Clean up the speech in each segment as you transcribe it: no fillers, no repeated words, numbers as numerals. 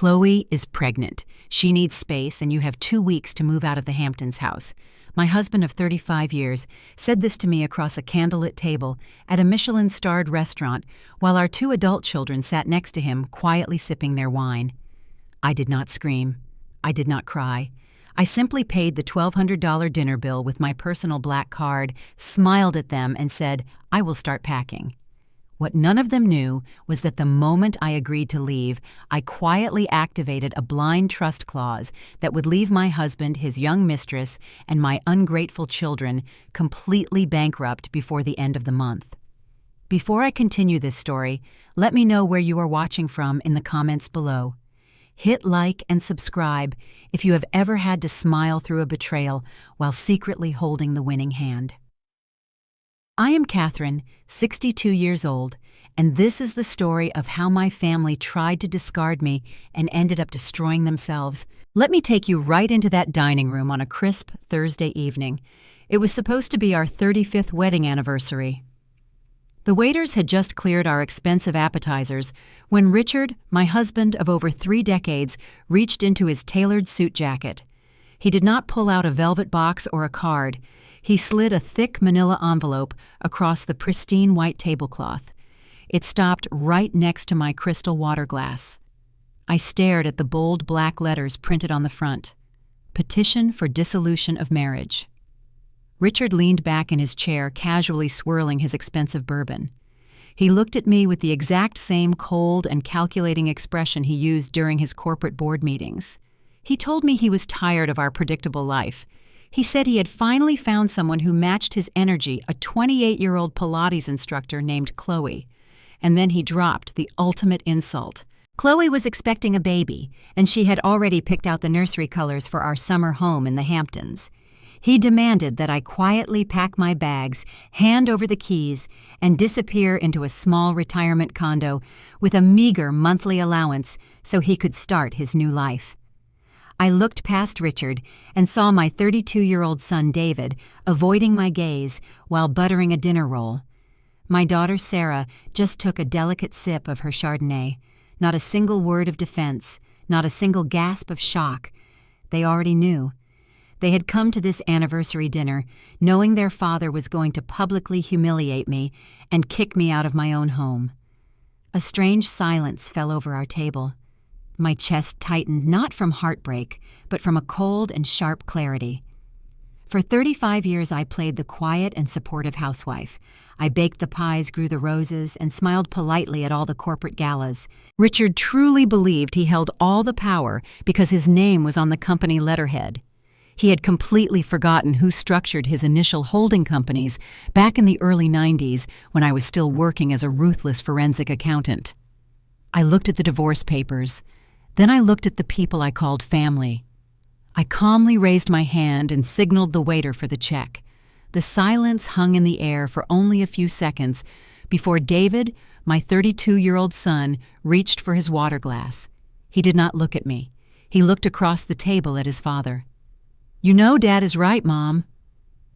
Chloe is pregnant. She needs space, and you have 2 weeks to move out of the Hamptons house. My husband of 35 years said this to me across a candlelit table at a Michelin-starred restaurant while our 2 adult children sat next to him, quietly sipping their wine. I did not scream. I did not cry. I simply paid the $1,200 dinner bill with my personal black card, smiled at them, and said, "I will start packing." What none of them knew was that the moment I agreed to leave, I quietly activated a blind trust clause that would leave my husband, his young mistress, and my ungrateful children completely bankrupt before the end of the month. Before I continue this story, let me know where you are watching from in the comments below. Hit like and subscribe if you have ever had to smile through a betrayal while secretly holding the winning hand. I am Catherine, 62 years old, and this is the story of how my family tried to discard me and ended up destroying themselves. Let me take you right into that dining room on a crisp Thursday evening. It was supposed to be our 35th wedding anniversary. The waiters had just cleared our expensive appetizers when Richard, my husband of over 3 decades, reached into his tailored suit jacket. He did not pull out a velvet box or a card. He slid a thick manila envelope across the pristine white tablecloth. It stopped right next to my crystal water glass. I stared at the bold black letters printed on the front. Petition for dissolution of marriage. Richard leaned back in his chair, casually swirling his expensive bourbon. He looked at me with the exact same cold and calculating expression he used during his corporate board meetings. He told me he was tired of our predictable life. He said he had finally found someone who matched his energy, a 28-year-old Pilates instructor named Chloe. And then he dropped the ultimate insult. Chloe was expecting a baby, and she had already picked out the nursery colors for our summer home in the Hamptons. He demanded that I quietly pack my bags, hand over the keys, and disappear into a small retirement condo with a meager monthly allowance so he could start his new life. I looked past Richard and saw my 32-year-old son David avoiding my gaze while buttering a dinner roll. My daughter Sarah just took a delicate sip of her Chardonnay. Not a single word of defense, not a single gasp of shock. They already knew. They had come to this anniversary dinner knowing their father was going to publicly humiliate me and kick me out of my own home. A strange silence fell over our table. My chest tightened not from heartbreak, but from a cold and sharp clarity. For 35 years I played the quiet and supportive housewife. I baked the pies, grew the roses, and smiled politely at all the corporate galas. Richard truly believed he held all the power because his name was on the company letterhead. He had completely forgotten who structured his initial holding companies back in the early 90s when I was still working as a ruthless forensic accountant. I looked at the divorce papers. Then I looked at the people I called family. I calmly raised my hand and signaled the waiter for the check. The silence hung in the air for only a few seconds before David, my 32-year-old son, reached for his water glass. He did not look at me. He looked across the table at his father. "You know Dad is right, Mom,"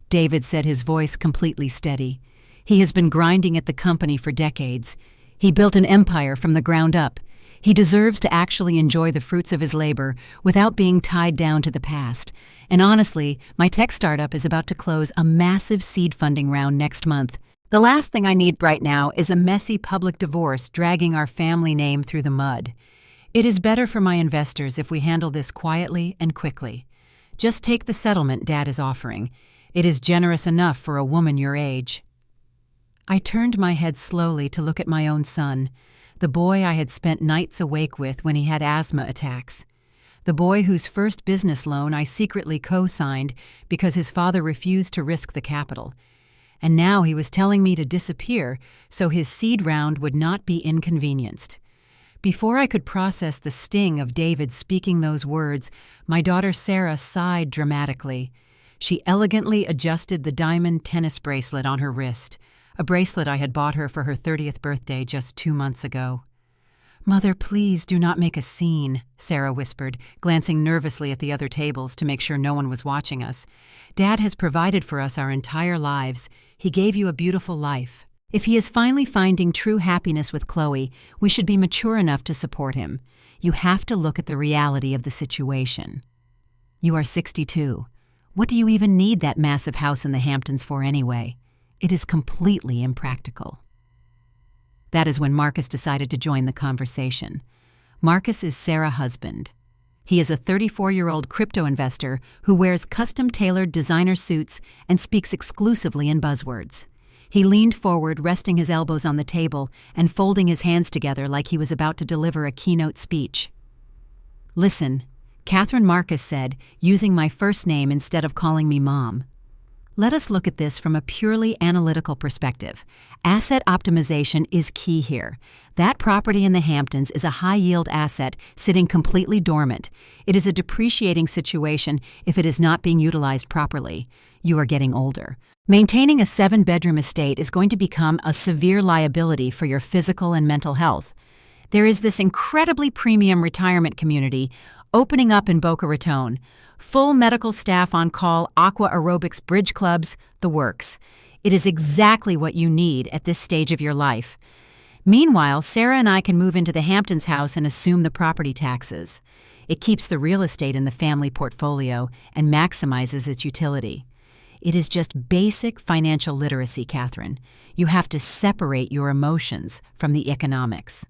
David said, his voice completely steady. He has been grinding at the company for decades. He built an empire from the ground up. He deserves to actually enjoy the fruits of his labor without being tied down to the past. And honestly, my tech startup is about to close a massive seed funding round next month. The last thing I need right now is a messy public divorce dragging our family name through the mud. It is better for my investors if we handle this quietly and quickly. Just take the settlement Dad is offering. It is generous enough for a woman your age. I turned my head slowly to look at my own son. The boy I had spent nights awake with when he had asthma attacks. The boy whose first business loan I secretly co-signed because his father refused to risk the capital. And now he was telling me to disappear so his seed round would not be inconvenienced. Before I could process the sting of David speaking those words, my daughter Sarah sighed dramatically. She elegantly adjusted the diamond tennis bracelet on her wrist, a bracelet I had bought her for her 30th birthday just 2 months ago. "Mother, please do not make a scene," Sarah whispered, glancing nervously at the other tables to make sure no one was watching us. "Dad has provided for us our entire lives. He gave you a beautiful life." If he is finally finding true happiness with Chloe, we should be mature enough to support him. You have to look at the reality of the situation. You are 62. What do you even need that massive house in the Hamptons for anyway? It is completely impractical. That is when Marcus decided to join the conversation. Marcus is Sarah's husband. He is a 34-year-old crypto investor who wears custom-tailored designer suits and speaks exclusively in buzzwords. He leaned forward, resting his elbows on the table and folding his hands together like he was about to deliver a keynote speech. "Listen," Catherine Marcus said, using my first name instead of calling me Mom. "Let us look at this from a purely analytical perspective. Asset optimization is key here. That property in the Hamptons is a high-yield asset sitting completely dormant. It is a depreciating situation if it is not being utilized properly. You are getting older. Maintaining a 7-bedroom estate is going to become a severe liability for your physical and mental health. There is this incredibly premium retirement community opening up in Boca Raton. Full medical staff on call, aqua aerobics, bridge clubs, the works. It is exactly what you need at this stage of your life. Meanwhile, Sarah and I can move into the Hamptons house and assume the property taxes. It keeps the real estate in the family portfolio and maximizes its utility. It is just basic financial literacy, Catherine. You have to separate your emotions from the economics."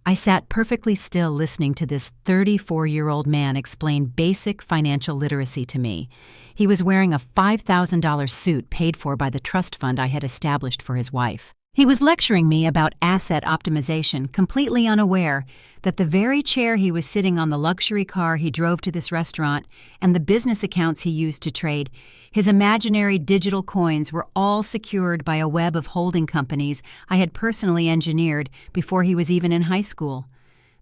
I sat perfectly still listening to this 34-year-old man explain basic financial literacy to me. He was wearing a $5,000 suit paid for by the trust fund I had established for his wife. He was lecturing me about asset optimization, completely unaware that the very chair he was sitting on, the luxury car he drove to this restaurant, and the business accounts he used to trade, his imaginary digital coins were all secured by a web of holding companies I had personally engineered before he was even in high school.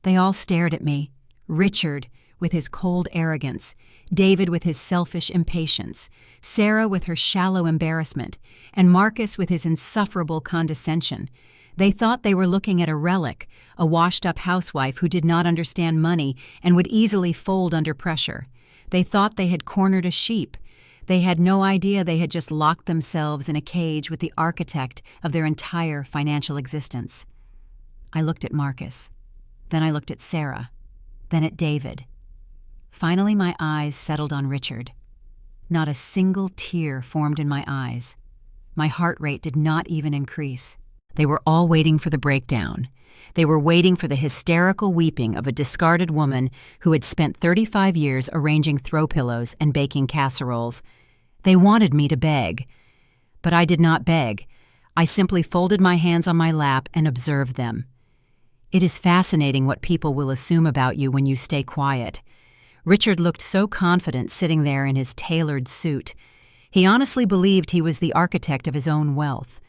They all stared at me. Richard, with his cold arrogance, David with his selfish impatience, Sarah with her shallow embarrassment, and Marcus with his insufferable condescension. They thought they were looking at a relic, a washed-up housewife who did not understand money and would easily fold under pressure. They thought they had cornered a sheep. They had no idea they had just locked themselves in a cage with the architect of their entire financial existence. I looked at Marcus. Then I looked at Sarah. Then at David. Finally, my eyes settled on Richard. Not a single tear formed in my eyes. My heart rate did not even increase. They were all waiting for the breakdown. They were waiting for the hysterical weeping of a discarded woman who had spent 35 years arranging throw pillows and baking casseroles. They wanted me to beg. But I did not beg. I simply folded my hands on my lap and observed them. It is fascinating what people will assume about you when you stay quiet. Richard looked so confident sitting there in his tailored suit. He honestly believed he was the architect of his own wealth.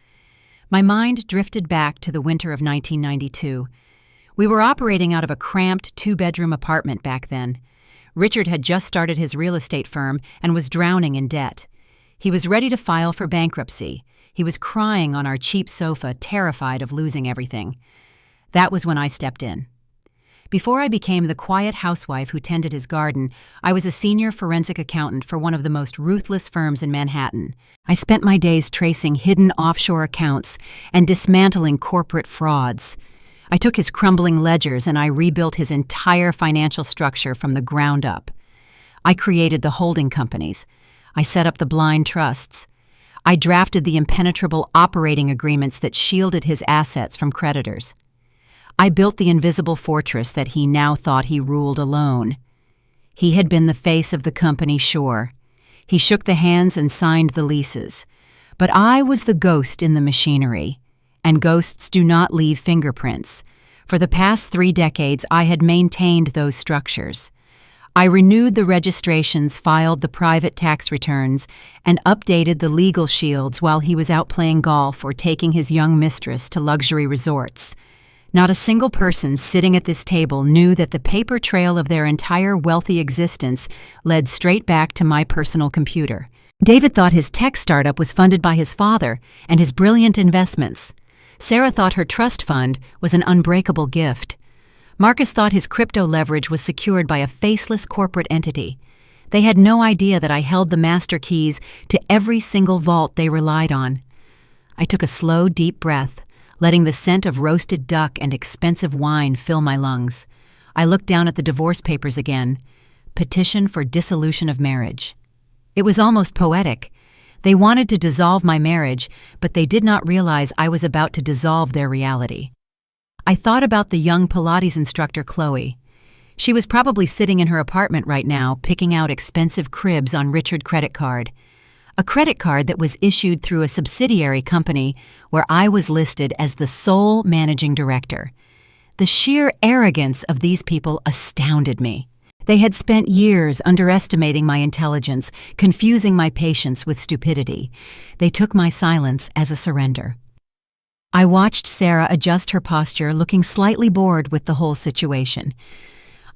My mind drifted back to the winter of 1992. We were operating out of a cramped 2-bedroom apartment back then. Richard had just started his real estate firm and was drowning in debt. He was ready to file for bankruptcy. He was crying on our cheap sofa, terrified of losing everything. That was when I stepped in. Before I became the quiet housewife who tended his garden, I was a senior forensic accountant for one of the most ruthless firms in Manhattan. I spent my days tracing hidden offshore accounts and dismantling corporate frauds. I took his crumbling ledgers and I rebuilt his entire financial structure from the ground up. I created the holding companies. I set up the blind trusts. I drafted the impenetrable operating agreements that shielded his assets from creditors. I built the invisible fortress that he now thought he ruled alone. He had been the face of the company, sure. He shook the hands and signed the leases. But I was the ghost in the machinery, and ghosts do not leave fingerprints. For the past 3 decades, I had maintained those structures. I renewed the registrations, filed the private tax returns, and updated the legal shields while he was out playing golf or taking his young mistress to luxury resorts. Not a single person sitting at this table knew that the paper trail of their entire wealthy existence led straight back to my personal computer. David thought his tech startup was funded by his father and his brilliant investments. Sarah thought her trust fund was an unbreakable gift. Marcus thought his crypto leverage was secured by a faceless corporate entity. They had no idea that I held the master keys to every single vault they relied on. I took a slow, deep breath, letting the scent of roasted duck and expensive wine fill my lungs. I looked down at the divorce papers again. Petition for dissolution of marriage. It was almost poetic. They wanted to dissolve my marriage, but they did not realize I was about to dissolve their reality. I thought about the young Pilates instructor, Chloe. She was probably sitting in her apartment right now, picking out expensive cribs on Richard credit card. A credit card that was issued through a subsidiary company where I was listed as the sole managing director. The sheer arrogance of these people astounded me. They had spent years underestimating my intelligence, confusing my patience with stupidity. They took my silence as a surrender. I watched Sarah adjust her posture, looking slightly bored with the whole situation.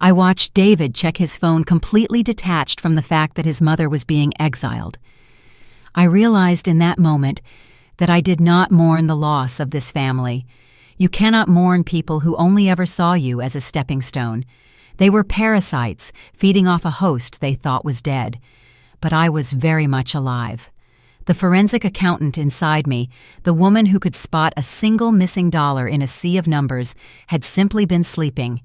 I watched David check his phone, completely detached from the fact that his mother was being exiled. I realized in that moment that I did not mourn the loss of this family. You cannot mourn people who only ever saw you as a stepping stone. They were parasites, feeding off a host they thought was dead. But I was very much alive. The forensic accountant inside me, the woman who could spot a single missing dollar in a sea of numbers, had simply been sleeping.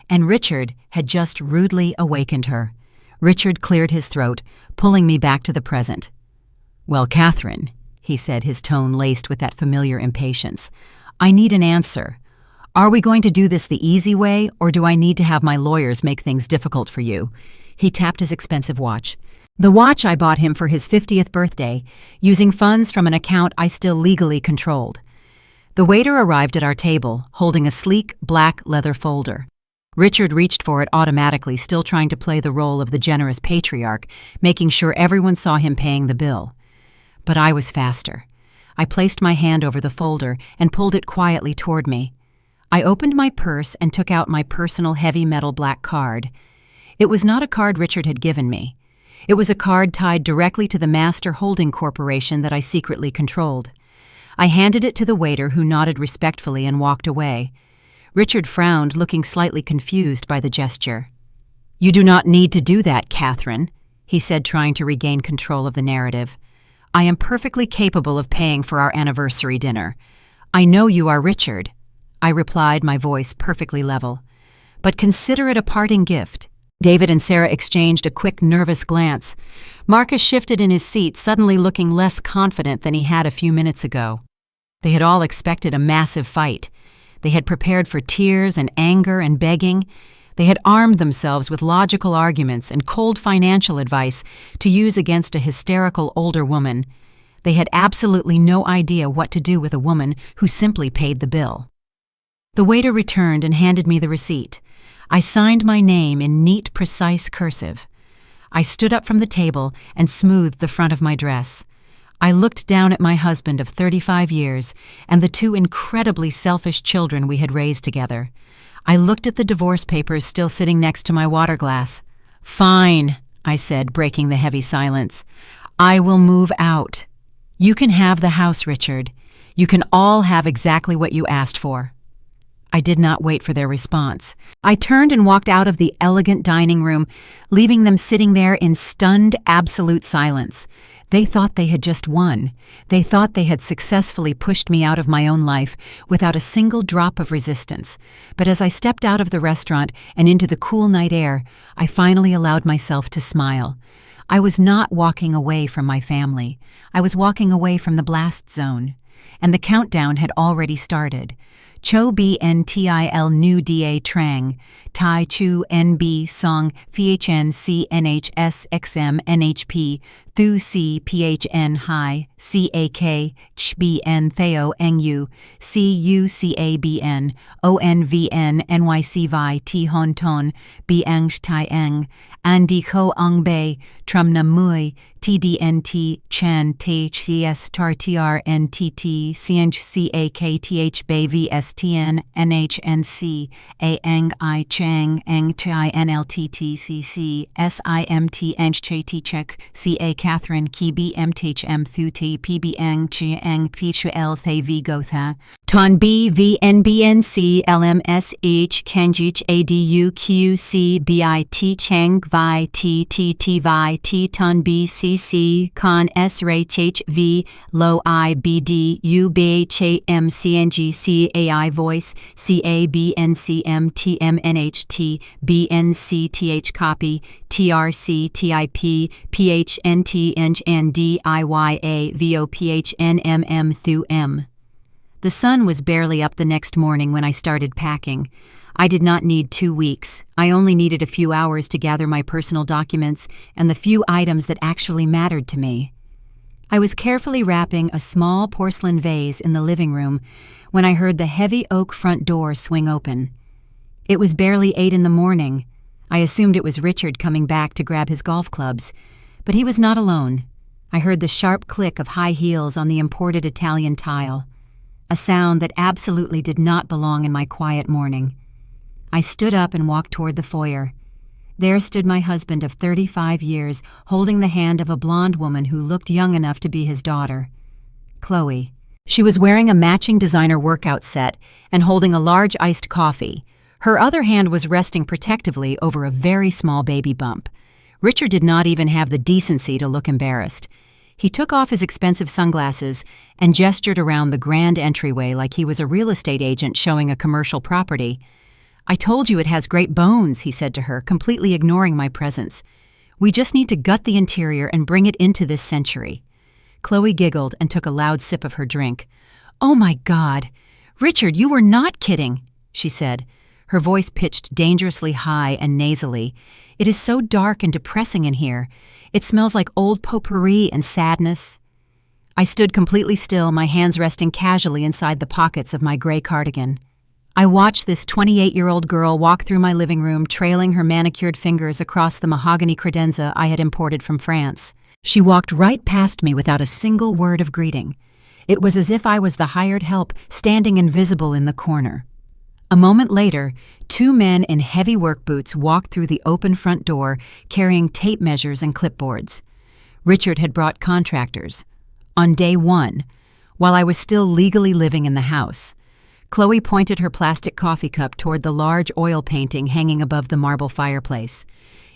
And Richard had just rudely awakened her. Richard cleared his throat, pulling me back to the present. "Well, Catherine," he said, his tone laced with that familiar impatience, "I need an answer. Are we going to do this the easy way, or do I need to have my lawyers make things difficult for you?" He tapped his expensive watch. The watch I bought him for his 50th birthday, using funds from an account I still legally controlled. The waiter arrived at our table, holding a sleek, black leather folder. Richard reached for it automatically, still trying to play the role of the generous patriarch, making sure everyone saw him paying the bill. But I was faster. I placed my hand over the folder and pulled it quietly toward me. I opened my purse and took out my personal heavy metal black card. It was not a card Richard had given me. It was a card tied directly to the master holding corporation that I secretly controlled. I handed it to the waiter, who nodded respectfully and walked away. Richard frowned, looking slightly confused by the gesture. "You do not need to do that, Catherine," he said, trying to regain control of the narrative. "I am perfectly capable of paying for our anniversary dinner. I know you are Richard," I replied, my voice perfectly level. "But consider it a parting gift." David and Sarah exchanged a quick, nervous glance. Marcus shifted in his seat, suddenly looking less confident than he had a few minutes ago. They had all expected a massive fight. They had prepared for tears and anger and begging. They had armed themselves with logical arguments and cold financial advice to use against a hysterical older woman. They had absolutely no idea what to do with a woman who simply paid the bill. The waiter returned and handed me the receipt. I signed my name in neat, precise cursive. I stood up from the table and smoothed the front of my dress. I looked down at my husband of 35 years and the two incredibly selfish children we had raised together. I looked at the divorce papers still sitting next to my water glass. "Fine," I said, breaking the heavy silence. "I will move out. You can have the house, Richard. You can all have exactly what you asked for." I did not wait for their response. I turned and walked out of the elegant dining room, leaving them sitting there in stunned, absolute silence. They thought they had just won. They thought they had successfully pushed me out of my own life without a single drop of resistance. But as I stepped out of the restaurant and into the cool night air, I finally allowed myself to smile. I was not walking away from my family. I was walking away from the blast zone. And the countdown had already started. Cho BNTIL Nu Da Trang, Tai Chu NB Song PHN CNHS XM NHP, Thu C PHN Hai, CAK, CHBN Theo NU, CUCABN, ONVN NYC Vi T Hon Ton, Biang Tai Eng, Andi Ko Ong Bay, Trum Nam Mui, TDNT Chan THCS Tar TRNTT CNCAKTH Bay VSTN NHNC Aang I Chang Ang Chai NLTTCC SIMT Ench Chek CAK Catherine ki bmthm thuti pbng chiang phl thay vigotha. Ton b vnbnc lmsh kenjich aduqc bit cheng vi ttt vi t ton bcc con srhv lo ibd ubham cng cai voice cabncm tmnht bncth copy trc tip phnt eng diya vophnmm thu m. The sun was barely up the next morning when I started packing. I did not need 2 weeks. I only needed a few hours to gather my personal documents and the few items that actually mattered to me. I was carefully wrapping a small porcelain vase in the living room when I heard the heavy oak front door swing open. It was barely 8 in the morning. I assumed it was Richard coming back to grab his golf clubs, but he was not alone. I heard the sharp click of high heels on the imported Italian tile, a sound that absolutely did not belong in my quiet morning. I stood up and walked toward the foyer. There stood my husband of 35 years, holding the hand of a blonde woman who looked young enough to be his daughter, Chloe. She was wearing a matching designer workout set and holding a large iced coffee. Her other hand was resting protectively over a very small baby bump. Richard did not even have the decency to look embarrassed. He took off his expensive sunglasses and gestured around the grand entryway like he was a real estate agent showing a commercial property. "I told you it has great bones," he said to her, completely ignoring my presence. "We just need to gut the interior and bring it into this century." Chloe giggled and took a loud sip of her drink. "Oh my God! Richard, you were not kidding," she said, her voice pitched dangerously high and nasally. "It is so dark and depressing in here. It smells like old potpourri and sadness." I stood completely still, my hands resting casually inside the pockets of my gray cardigan. I watched this 28-year-old girl walk through my living room, trailing her manicured fingers across the mahogany credenza I had imported from France. She walked right past me without a single word of greeting. It was as if I was the hired help, standing invisible in the corner. A moment later, 2 men in heavy work boots walked through the open front door, carrying tape measures and clipboards. Richard had brought contractors. On day 1, while I was still legally living in the house. Chloe pointed her plastic coffee cup toward the large oil painting hanging above the marble fireplace.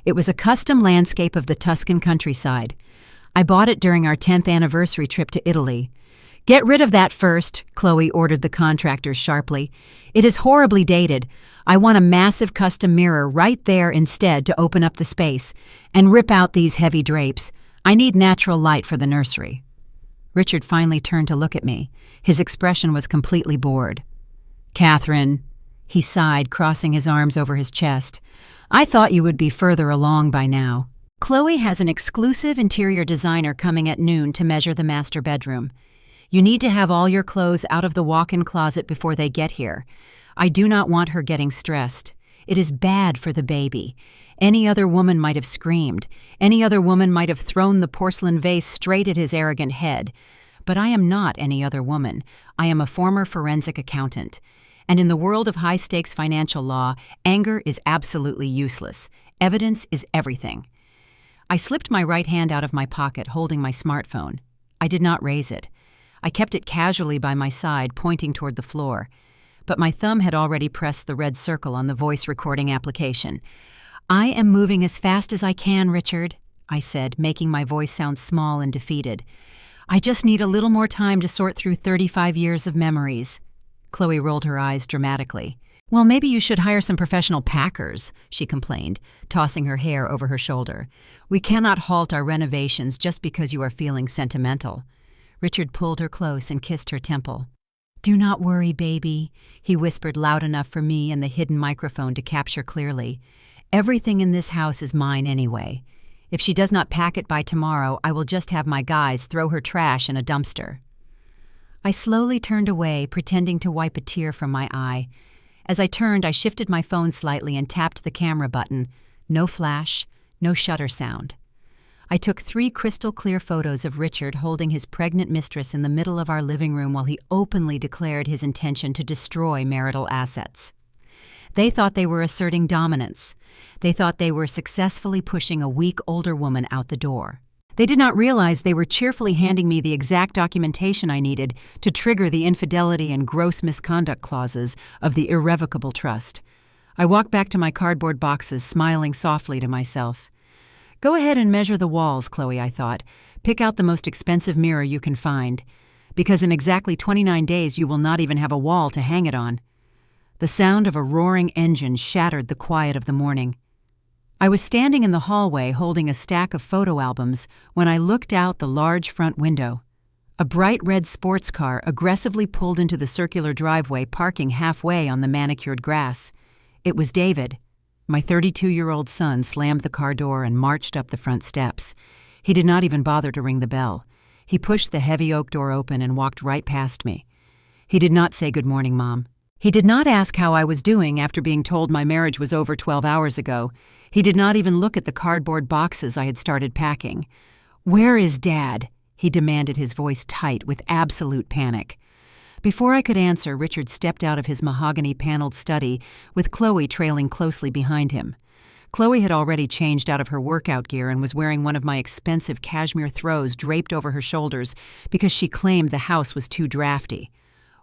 It was a custom landscape of the Tuscan countryside. I bought it during our 10th anniversary trip to Italy. "Get rid of that first," Chloe ordered the contractors sharply. "It is horribly dated. I want a massive custom mirror right there instead to open up the space, and rip out these heavy drapes. I need natural light for the nursery." Richard finally turned to look at me. His expression was completely bored. "Catherine," he sighed, crossing his arms over his chest, "I thought you would be further along by now. Chloe has an exclusive interior designer coming at noon to measure the master bedroom. You need to have all your clothes out of the walk-in closet before they get here. I do not want her getting stressed. It is bad for the baby. Any other woman might have screamed. Any other woman might have thrown the porcelain vase straight at his arrogant head. But I am not any other woman. I am a former forensic accountant. And in the world of high-stakes financial law, anger is absolutely useless. Evidence is everything." I slipped my right hand out of my pocket, holding my smartphone. I did not raise it. I kept it casually by my side, pointing toward the floor. But my thumb had already pressed the red circle on the voice recording application. "I am moving as fast as I can, Richard," I said, making my voice sound small and defeated. "I just need a little more time to sort through 35 years of memories." Chloe rolled her eyes dramatically. "Well, maybe you should hire some professional packers," she complained, tossing her hair over her shoulder. "We cannot halt our renovations just because you are feeling sentimental." Richard pulled her close and kissed her temple. "Do not worry, baby," he whispered loud enough for me and the hidden microphone to capture clearly. "Everything in this house is mine anyway. If she does not pack it by tomorrow, I will just have my guys throw her trash in a dumpster." I slowly turned away, pretending to wipe a tear from my eye. As I turned, I shifted my phone slightly and tapped the camera button. No flash, no shutter sound. I took 3 crystal-clear photos of Richard holding his pregnant mistress in the middle of our living room while he openly declared his intention to destroy marital assets. They thought they were asserting dominance. They thought they were successfully pushing a weak older woman out the door. They did not realize they were cheerfully handing me the exact documentation I needed to trigger the infidelity and gross misconduct clauses of the irrevocable trust. I walked back to my cardboard boxes, smiling softly to myself. Go ahead and measure the walls, Chloe, I thought. Pick out the most expensive mirror you can find, because in exactly 29 days you will not even have a wall to hang it on. The sound of a roaring engine shattered the quiet of the morning. I was standing in the hallway holding a stack of photo albums when I looked out the large front window. A bright red sports car aggressively pulled into the circular driveway, parking halfway on the manicured grass. It was David. My 32-year-old son slammed the car door and marched up the front steps. He did not even bother to ring the bell. He pushed the heavy oak door open and walked right past me. He did not say good morning, Mom. He did not ask how I was doing after being told my marriage was over 12 hours ago. He did not even look at the cardboard boxes I had started packing. Where is Dad? He demanded, his voice tight with absolute panic. Before I could answer, Richard stepped out of his mahogany-paneled study with Chloe trailing closely behind him. Chloe had already changed out of her workout gear and was wearing one of my expensive cashmere throws draped over her shoulders because she claimed the house was too drafty.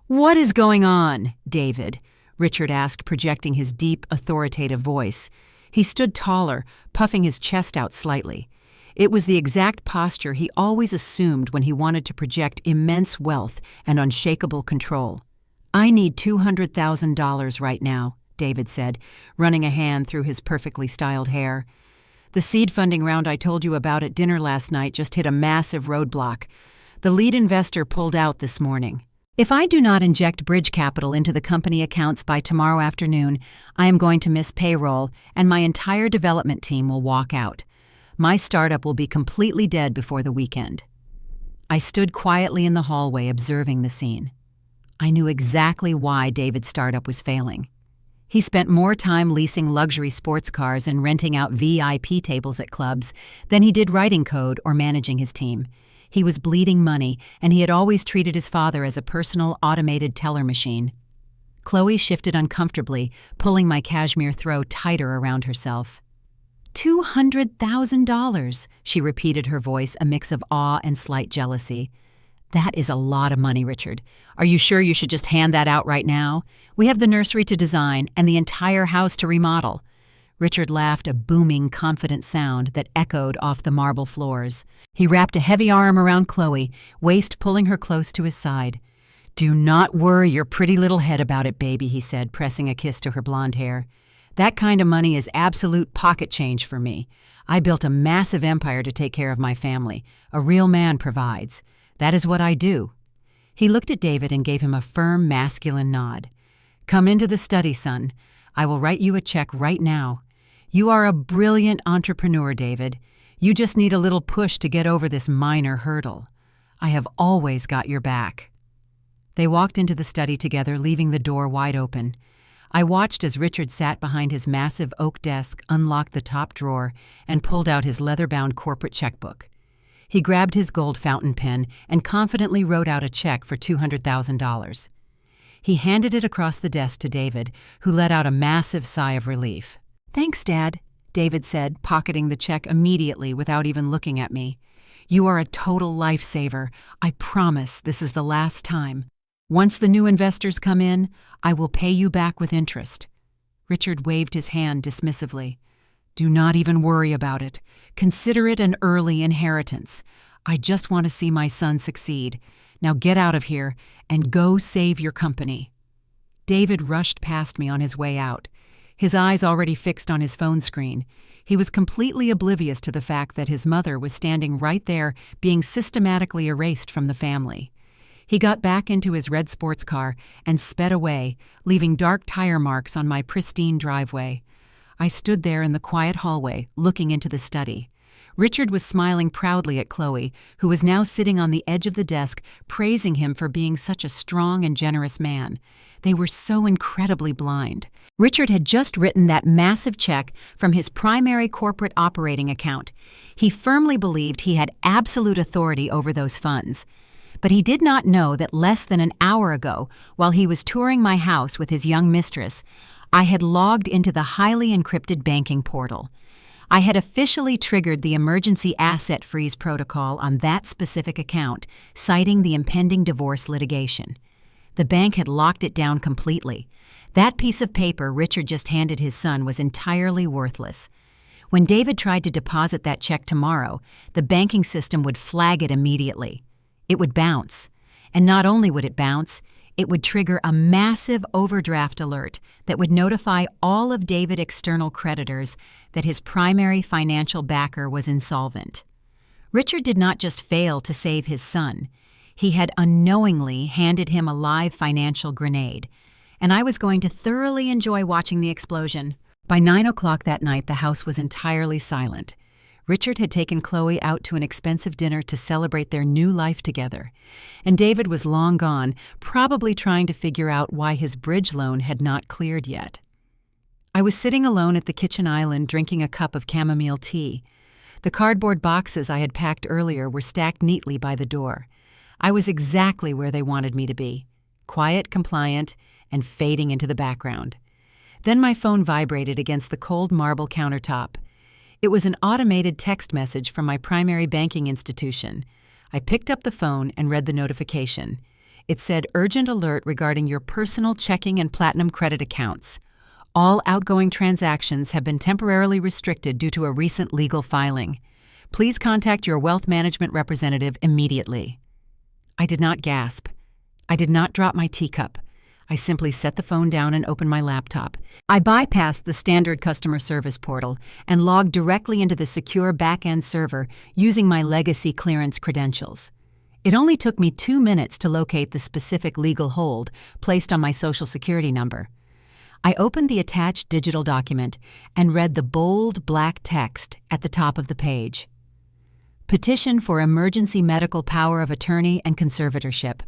"What is going on, David?" Richard asked, projecting his deep, authoritative voice. He stood taller, puffing his chest out slightly. It was the exact posture he always assumed when he wanted to project immense wealth and unshakable control. "I need $200,000 right now," David said, running a hand through his perfectly styled hair. "The seed funding round I told you about at dinner last night just hit a massive roadblock. The lead investor pulled out this morning. If I do not inject bridge capital into the company accounts by tomorrow afternoon, I am going to miss payroll and my entire development team will walk out. My startup will be completely dead before the weekend." I stood quietly in the hallway observing the scene. I knew exactly why David's startup was failing. He spent more time leasing luxury sports cars and renting out VIP tables at clubs than he did writing code or managing his team. He was bleeding money, and he had always treated his father as a personal, automated teller machine. Chloe shifted uncomfortably, pulling my cashmere throw tighter around herself. $200,000, she repeated, her voice a mix of awe and slight jealousy. "That is a lot of money, Richard. Are you sure you should just hand that out right now? We have the nursery to design and the entire house to remodel." Richard laughed, a booming, confident sound that echoed off the marble floors. He wrapped a heavy arm around Chloe, waist pulling her close to his side. "Do not worry your pretty little head about it, baby," he said, pressing a kiss to her blonde hair. "That kind of money is absolute pocket change for me. I built a massive empire to take care of my family. A real man provides. That is what I do." He looked at David and gave him a firm, masculine nod. "Come into the study, son. I will write you a check right now. You are a brilliant entrepreneur, David. You just need a little push to get over this minor hurdle. I have always got your back." They walked into the study together, leaving the door wide open. I watched as Richard sat behind his massive oak desk, unlocked the top drawer, and pulled out his leather-bound corporate checkbook. He grabbed his gold fountain pen and confidently wrote out a check for $200,000. He handed it across the desk to David, who let out a massive sigh of relief. "Thanks, Dad," David said, pocketing the check immediately without even looking at me. "You are a total lifesaver. I promise this is the last time. Once the new investors come in, I will pay you back with interest." Richard waved his hand dismissively. "Do not even worry about it. Consider it an early inheritance. I just want to see my son succeed. Now get out of here and go save your company." David rushed past me on his way out, his eyes already fixed on his phone screen. He was completely oblivious to the fact that his mother was standing right there, being systematically erased from the family. He got back into his red sports car and sped away, leaving dark tire marks on my pristine driveway. I stood there in the quiet hallway, looking into the study. Richard was smiling proudly at Chloe, who was now sitting on the edge of the desk, praising him for being such a strong and generous man. They were so incredibly blind. Richard had just written that massive check from his primary corporate operating account. He firmly believed he had absolute authority over those funds. But he did not know that less than an hour ago, while he was touring my house with his young mistress, I had logged into the highly encrypted banking portal. I had officially triggered the emergency asset freeze protocol on that specific account, citing the impending divorce litigation. The bank had locked it down completely. That piece of paper Richard just handed his son was entirely worthless. When David tried to deposit that check tomorrow, the banking system would flag it immediately. It would bounce. And not only would it bounce, it would trigger a massive overdraft alert that would notify all of David's external creditors that his primary financial backer was insolvent. Richard did not just fail to save his son. He had unknowingly handed him a live financial grenade, and I was going to thoroughly enjoy watching the explosion. By 9 o'clock that night, the house was entirely silent. Richard had taken Chloe out to an expensive dinner to celebrate their new life together, and David was long gone, probably trying to figure out why his bridge loan had not cleared yet. I was sitting alone at the kitchen island drinking a cup of chamomile tea. The cardboard boxes I had packed earlier were stacked neatly by the door. I was exactly where they wanted me to be, quiet, compliant, and fading into the background. Then my phone vibrated against the cold marble countertop. It was an automated text message from my primary banking institution. I picked up the phone and read the notification. It said, "Urgent alert regarding your personal checking and platinum credit accounts. All outgoing transactions have been temporarily restricted due to a recent legal filing. Please contact your wealth management representative immediately." I did not gasp. I did not drop my teacup. I simply set the phone down and opened my laptop. I bypassed the standard customer service portal and logged directly into the secure back-end server using my legacy clearance credentials. It only took me 2 minutes to locate the specific legal hold placed on my Social Security number. I opened the attached digital document and read the bold black text at the top of the page. Petition for emergency medical power of attorney and conservatorship.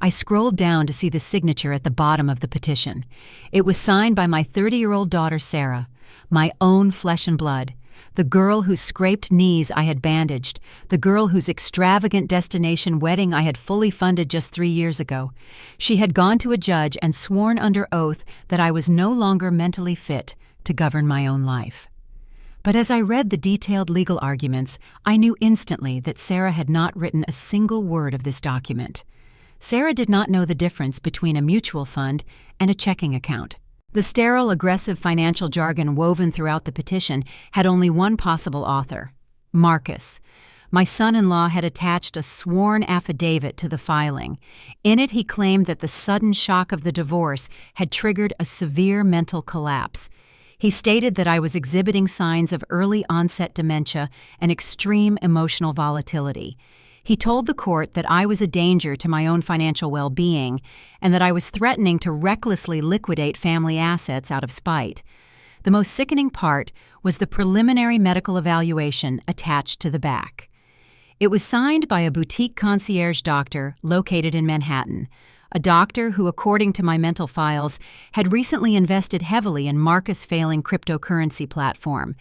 I scrolled down to see the signature at the bottom of the petition. It was signed by my 30-year-old daughter, Sarah, my own flesh and blood, the girl whose scraped knees I had bandaged, the girl whose extravagant destination wedding I had fully funded just 3 years ago. She had gone to a judge and sworn under oath that I was no longer mentally fit to govern my own life. But as I read the detailed legal arguments, I knew instantly that Sarah had not written a single word of this document. Sarah did not know the difference between a mutual fund and a checking account. The sterile, aggressive financial jargon woven throughout the petition had only one possible author, Marcus. My son-in-law had attached a sworn affidavit to the filing. In it, he claimed that the sudden shock of the divorce had triggered a severe mental collapse. He stated that I was exhibiting signs of early-onset dementia and extreme emotional volatility. He told the court that I was a danger to my own financial well-being and that I was threatening to recklessly liquidate family assets out of spite. The most sickening part was the preliminary medical evaluation attached to the back. It was signed by a boutique concierge doctor located in Manhattan, a doctor who, according to my mental files, had recently invested heavily in Marcus' failing cryptocurrency platform.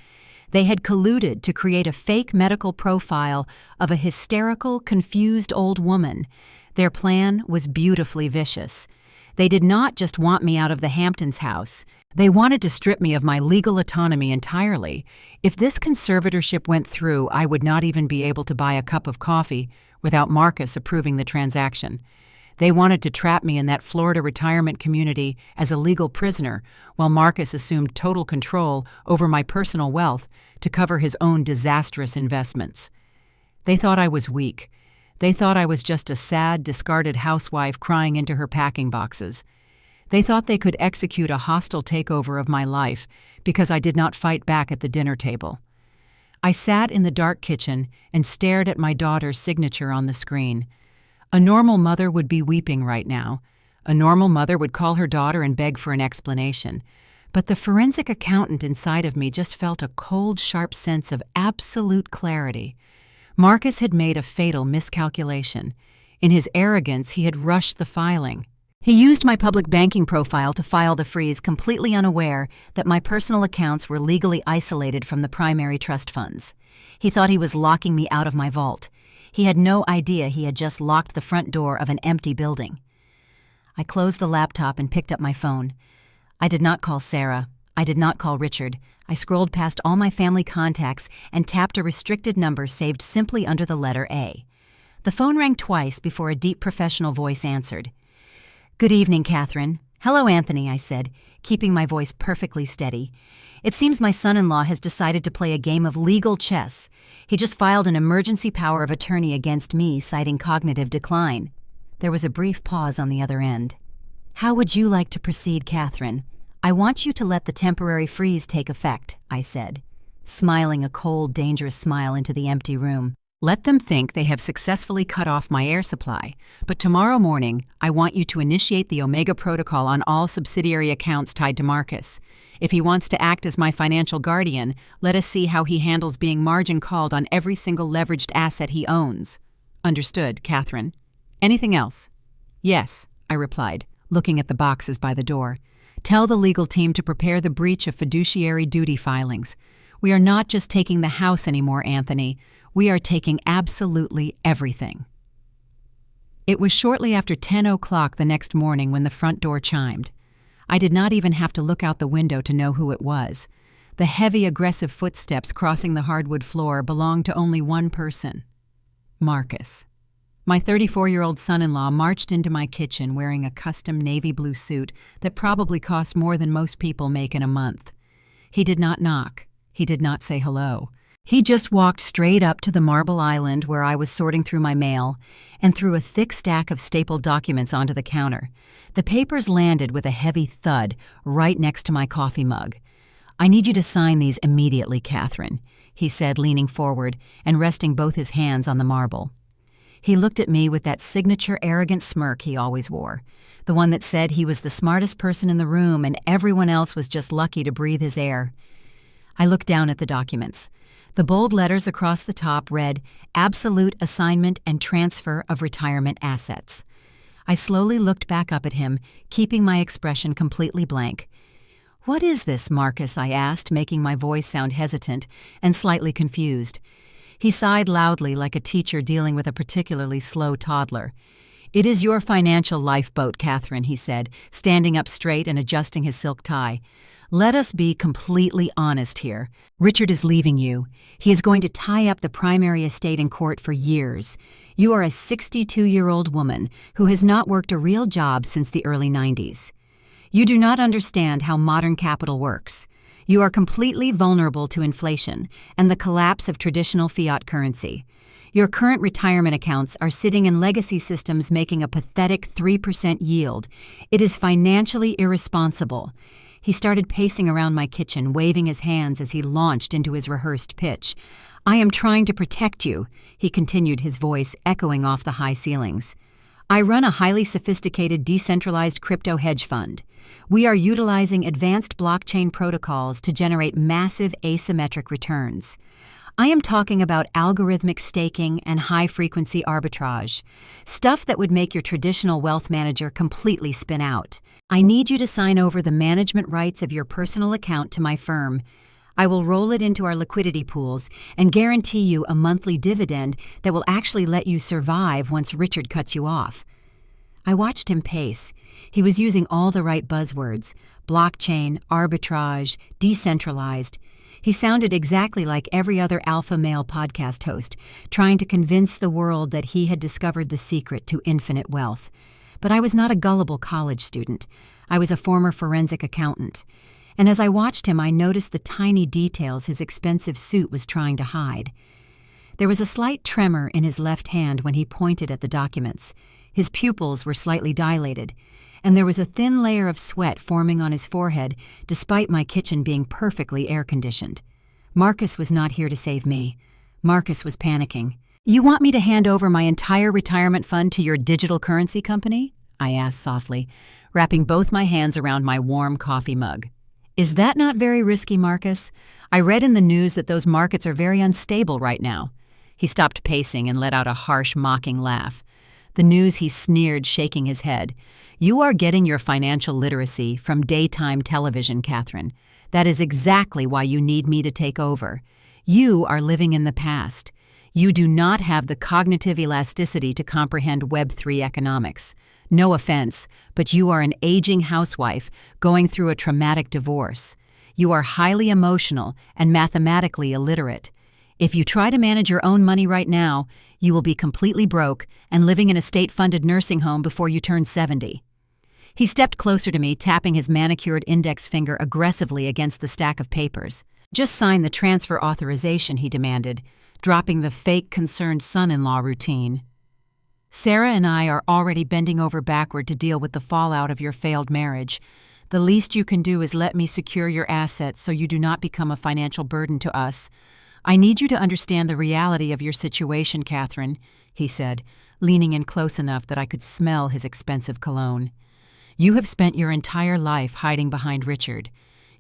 They had colluded to create a fake medical profile of a hysterical, confused old woman. Their plan was beautifully vicious. They did not just want me out of the Hamptons house. They wanted to strip me of my legal autonomy entirely. If this conservatorship went through, I would not even be able to buy a cup of coffee without Marcus approving the transaction. They wanted to trap me in that Florida retirement community as a legal prisoner, while Marcus assumed total control over my personal wealth to cover his own disastrous investments. They thought I was weak. They thought I was just a sad, discarded housewife crying into her packing boxes. They thought they could execute a hostile takeover of my life because I did not fight back at the dinner table. I sat in the dark kitchen and stared at my daughter's signature on the screen. A normal mother would be weeping right now. A normal mother would call her daughter and beg for an explanation. But the forensic accountant inside of me just felt a cold, sharp sense of absolute clarity. Marcus had made a fatal miscalculation. In his arrogance, he had rushed the filing. He used my public banking profile to file the freeze, completely unaware that my personal accounts were legally isolated from the primary trust funds. He thought he was locking me out of my vault. He had no idea he had just locked the front door of an empty building. I closed the laptop and picked up my phone. I did not call Sarah. I did not call Richard. I scrolled past all my family contacts and tapped a restricted number saved simply under the letter A. The phone rang twice before a deep professional voice answered. "Good evening, Catherine." "Hello, Anthony," I said, keeping my voice perfectly steady. "It seems my son-in-law has decided to play a game of legal chess. He just filed an emergency power of attorney against me, citing cognitive decline." There was a brief pause on the other end. "How would you like to proceed, Catherine?" "I want you to let the temporary freeze take effect," I said, smiling a cold, dangerous smile into the empty room. "Let them think they have successfully cut off my air supply, but tomorrow morning I want you to initiate the Omega Protocol on all subsidiary accounts tied to Marcus. If he wants to act as my financial guardian, let us see how he handles being margin called on every single leveraged asset he owns." "Understood, Catherine. Anything else?" "Yes," I replied, looking at the boxes by the door. "Tell the legal team to prepare the breach of fiduciary duty filings. We are not just taking the house anymore, Anthony. We are taking absolutely everything." It was shortly after 10 o'clock the next morning when the front door chimed. I did not even have to look out the window to know who it was. The heavy, aggressive footsteps crossing the hardwood floor belonged to only one person: Marcus. My 34-year-old son-in-law marched into my kitchen wearing a custom navy blue suit that probably cost more than most people make in a month. He did not knock. He did not say hello. He just walked straight up to the marble island where I was sorting through my mail and threw a thick stack of stapled documents onto the counter. The papers landed with a heavy thud right next to my coffee mug. "I need you to sign these immediately, Catherine," he said, leaning forward and resting both his hands on the marble. He looked at me with that signature arrogant smirk he always wore, the one that said he was the smartest person in the room and everyone else was just lucky to breathe his air. I looked down at the documents. The bold letters across the top read, "Absolute assignment and transfer of retirement assets." I slowly looked back up at him, keeping my expression completely blank. "What is this, Marcus?" I asked, making my voice sound hesitant and slightly confused. He sighed loudly like a teacher dealing with a particularly slow toddler. "It is your financial lifeboat, Catherine," he said, standing up straight and adjusting his silk tie. "Let us be completely honest here. Richard is leaving you. He is going to tie up the primary estate in court for years. You are a 62-year-old woman who has not worked a real job since the early 90s. You do not understand how modern capital works. You are completely vulnerable to inflation and the collapse of traditional fiat currency. Your current retirement accounts are sitting in legacy systems making a pathetic 3% yield. It is financially irresponsible." He started pacing around my kitchen, waving his hands as he launched into his rehearsed pitch. "I am trying to protect you," he continued, his voice echoing off the high ceilings. "I run a highly sophisticated decentralized crypto hedge fund. We are utilizing advanced blockchain protocols to generate massive asymmetric returns. I am talking about algorithmic staking and high-frequency arbitrage, stuff that would make your traditional wealth manager completely spin out. I need you to sign over the management rights of your personal account to my firm. I will roll it into our liquidity pools and guarantee you a monthly dividend that will actually let you survive once Richard cuts you off." I watched him pace. He was using all the right buzzwords: blockchain, arbitrage, decentralized. He sounded exactly like every other alpha male podcast host, trying to convince the world that he had discovered the secret to infinite wealth. But I was not a gullible college student. I was a former forensic accountant. And as I watched him, I noticed the tiny details his expensive suit was trying to hide. There was a slight tremor in his left hand when he pointed at the documents. His pupils were slightly dilated, and there was a thin layer of sweat forming on his forehead despite my kitchen being perfectly air-conditioned. Marcus was not here to save me. Marcus was panicking. "You want me to hand over my entire retirement fund to your digital currency company?" I asked softly, wrapping both my hands around my warm coffee mug. "Is that not very risky, Marcus? I read in the news that those markets are very unstable right now." He stopped pacing and let out a harsh, mocking laugh. "The news," he sneered, shaking his head. "You are getting your financial literacy from daytime television, Catherine. That is exactly why you need me to take over. You are living in the past. You do not have the cognitive elasticity to comprehend Web3 economics. No offense, but you are an aging housewife going through a traumatic divorce. You are highly emotional and mathematically illiterate. If you try to manage your own money right now, you will be completely broke and living in a state-funded nursing home before you turn 70. He stepped closer to me, tapping his manicured index finger aggressively against the stack of papers. Just sign the transfer authorization, he demanded, dropping the fake concerned son-in-law routine. Sarah and I are already bending over backward to deal with the fallout of your failed marriage. The least you can do is let me secure your assets so you do not become a financial burden to us. I need you to understand the reality of your situation, Catherine, he said, leaning in close enough that I could smell his expensive cologne. You have spent your entire life hiding behind Richard.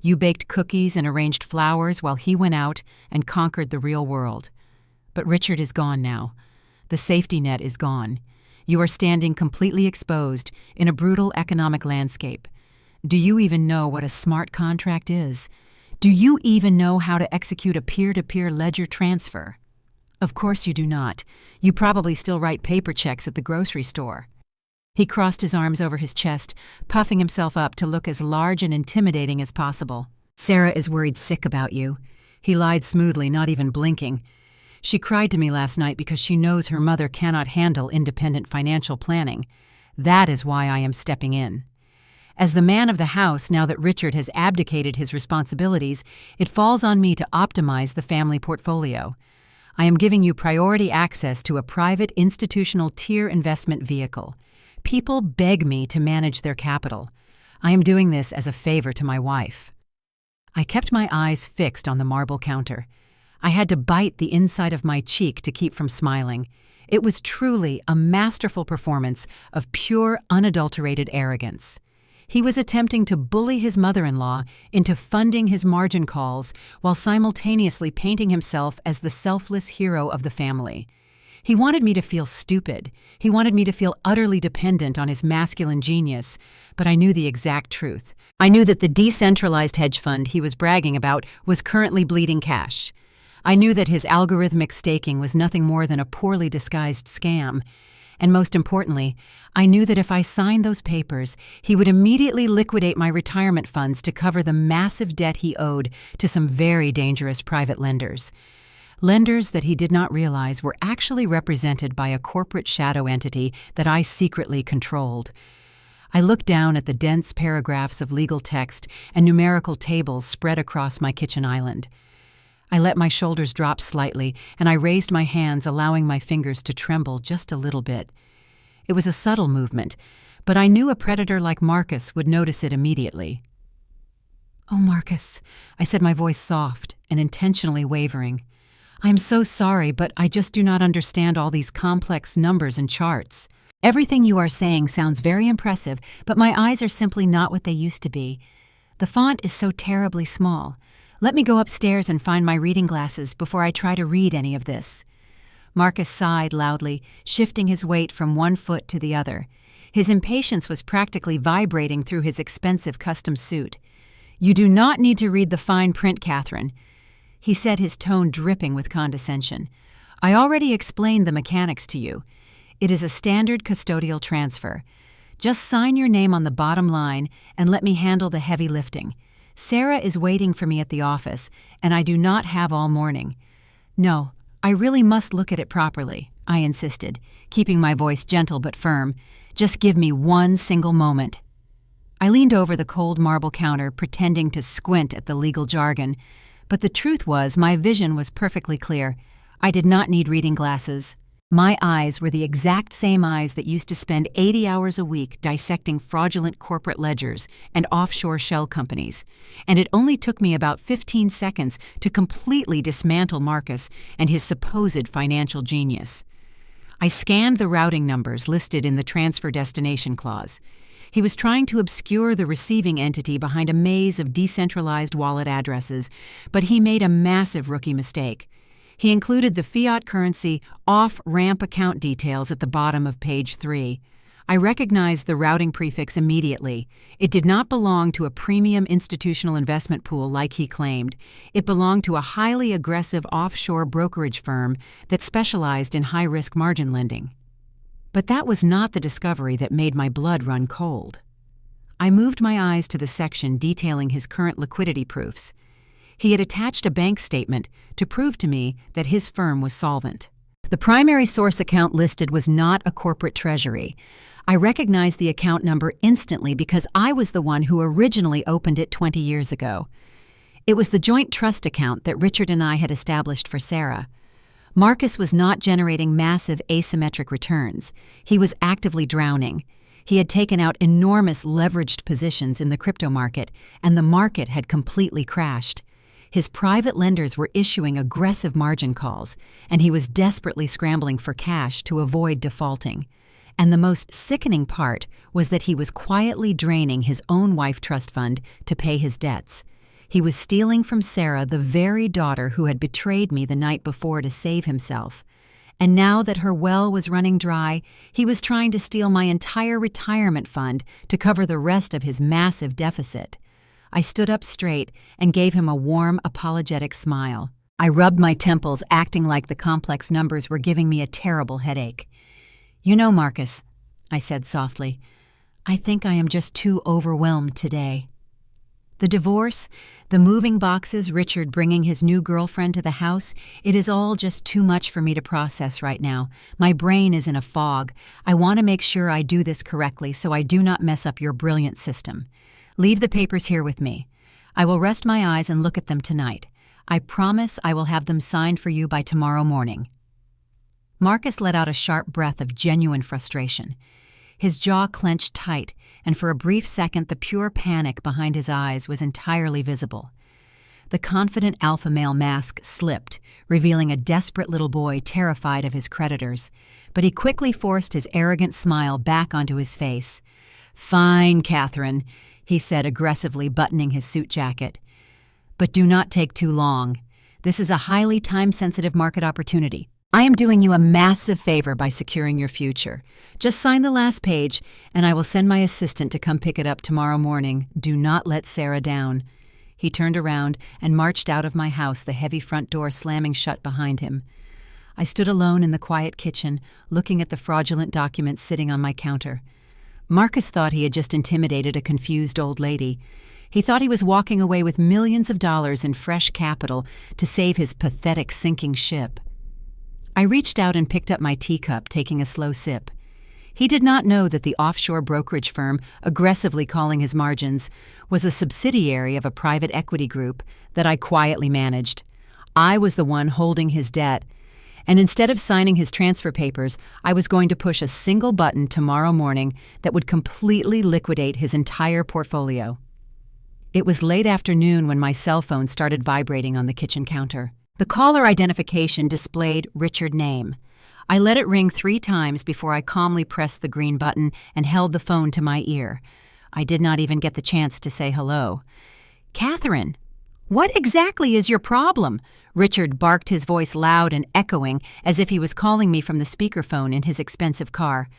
You baked cookies and arranged flowers while he went out and conquered the real world. But Richard is gone now. The safety net is gone. You are standing completely exposed in a brutal economic landscape. Do you even know what a smart contract is? Do you even know how to execute a peer-to-peer ledger transfer? Of course you do not. You probably still write paper checks at the grocery store. He crossed his arms over his chest, puffing himself up to look as large and intimidating as possible. Sarah is worried sick about you. He lied smoothly, not even blinking. She cried to me last night because she knows her mother cannot handle independent financial planning. That is why I am stepping in. As the man of the house, now that Richard has abdicated his responsibilities, it falls on me to optimize the family portfolio. I am giving you priority access to a private institutional tier investment vehicle. People beg me to manage their capital. I am doing this as a favor to my wife. I kept my eyes fixed on the marble counter. I had to bite the inside of my cheek to keep from smiling. It was truly a masterful performance of pure, unadulterated arrogance. He was attempting to bully his mother-in-law into funding his margin calls while simultaneously painting himself as the selfless hero of the family. He wanted me to feel stupid. He wanted me to feel utterly dependent on his masculine genius. But I knew the exact truth. I knew that the decentralized hedge fund he was bragging about was currently bleeding cash. I knew that his algorithmic staking was nothing more than a poorly disguised scam. And most importantly, I knew that if I signed those papers, he would immediately liquidate my retirement funds to cover the massive debt he owed to some very dangerous private lenders. Lenders that he did not realize were actually represented by a corporate shadow entity that I secretly controlled. I looked down at the dense paragraphs of legal text and numerical tables spread across my kitchen island. I let my shoulders drop slightly, and I raised my hands, allowing my fingers to tremble just a little bit. It was a subtle movement, but I knew a predator like Marcus would notice it immediately. "Oh, Marcus," I said, my voice soft and intentionally wavering. "I am so sorry, but I just do not understand all these complex numbers and charts. Everything you are saying sounds very impressive, but my eyes are simply not what they used to be. The font is so terribly small. Let me go upstairs and find my reading glasses before I try to read any of this." Marcus sighed loudly, shifting his weight from one foot to the other. His impatience was practically vibrating through his expensive custom suit. "You do not need to read the fine print, Catherine," he said, his tone dripping with condescension. "I already explained the mechanics to you. It is a standard custodial transfer. Just sign your name on the bottom line and let me handle the heavy lifting. Sarah is waiting for me at the office, and I do not have all morning." "No, I really must look at it properly," I insisted, keeping my voice gentle but firm. "Just give me one single moment." I leaned over the cold marble counter, pretending to squint at the legal jargon, but the truth was my vision was perfectly clear. I did not need reading glasses. My eyes were the exact same eyes that used to spend 80 hours a week dissecting fraudulent corporate ledgers and offshore shell companies, and it only took me about 15 seconds to completely dismantle Marcus and his supposed financial genius. I scanned the routing numbers listed in the transfer destination clause. He was trying to obscure the receiving entity behind a maze of decentralized wallet addresses, but he made a massive rookie mistake. He included the fiat currency off-ramp account details at the bottom of page 3. I recognized the routing prefix immediately. It did not belong to a premium institutional investment pool like he claimed. It belonged to a highly aggressive offshore brokerage firm that specialized in high-risk margin lending. But that was not the discovery that made my blood run cold. I moved my eyes to the section detailing his current liquidity proofs. He had attached a bank statement to prove to me that his firm was solvent. The primary source account listed was not a corporate treasury. I recognized the account number instantly because I was the one who originally opened it 20 years ago. It was the joint trust account that Richard and I had established for Sarah. Marcus was not generating massive asymmetric returns. He was actively drowning. He had taken out enormous leveraged positions in the crypto market, and the market had completely crashed. His private lenders were issuing aggressive margin calls, and he was desperately scrambling for cash to avoid defaulting. And the most sickening part was that he was quietly draining his own wife trust fund to pay his debts. He was stealing from Sarah, the very daughter who had betrayed me the night before, to save himself. And now that her well was running dry, he was trying to steal my entire retirement fund to cover the rest of his massive deficit. I stood up straight and gave him a warm, apologetic smile. I rubbed my temples, acting like the complex numbers were giving me a terrible headache. "You know, Marcus," I said softly, "I think I am just too overwhelmed today." The divorce, the moving boxes, Richard bringing his new girlfriend to the house, it is all just too much for me to process right now. My brain is in a fog. I want to make sure I do this correctly so I do not mess up your brilliant system. Leave the papers here with me. I will rest my eyes and look at them tonight. I promise I will have them signed for you by tomorrow morning. Marcus let out a sharp breath of genuine frustration. His jaw clenched tight, and for a brief second the pure panic behind his eyes was entirely visible. The confident alpha male mask slipped, revealing a desperate little boy terrified of his creditors, but he quickly forced his arrogant smile back onto his face. "Fine, Catherine," he said, aggressively buttoning his suit jacket. "But do not take too long. This is a highly time-sensitive market opportunity. I am doing you a massive favor by securing your future. Just sign the last page, and I will send my assistant to come pick it up tomorrow morning. Do not let Sarah down." He turned around and marched out of my house, the heavy front door slamming shut behind him. I stood alone in the quiet kitchen, looking at the fraudulent documents sitting on my counter. Marcus thought he had just intimidated a confused old lady. He thought he was walking away with millions of dollars in fresh capital to save his pathetic sinking ship. I reached out and picked up my teacup, taking a slow sip. He did not know that the offshore brokerage firm, aggressively calling his margins, was a subsidiary of a private equity group that I quietly managed. I was the one holding his debt, and instead of signing his transfer papers, I was going to push a single button tomorrow morning that would completely liquidate his entire portfolio. It was late afternoon when my cell phone started vibrating on the kitchen counter. The caller identification displayed Richard's name. I let it ring 3 times before I calmly pressed the green button and held the phone to my ear. I did not even get the chance to say hello. "Catherine, what exactly is your problem?" Richard barked, his voice loud and echoing as if he was calling me from the speakerphone in his expensive car.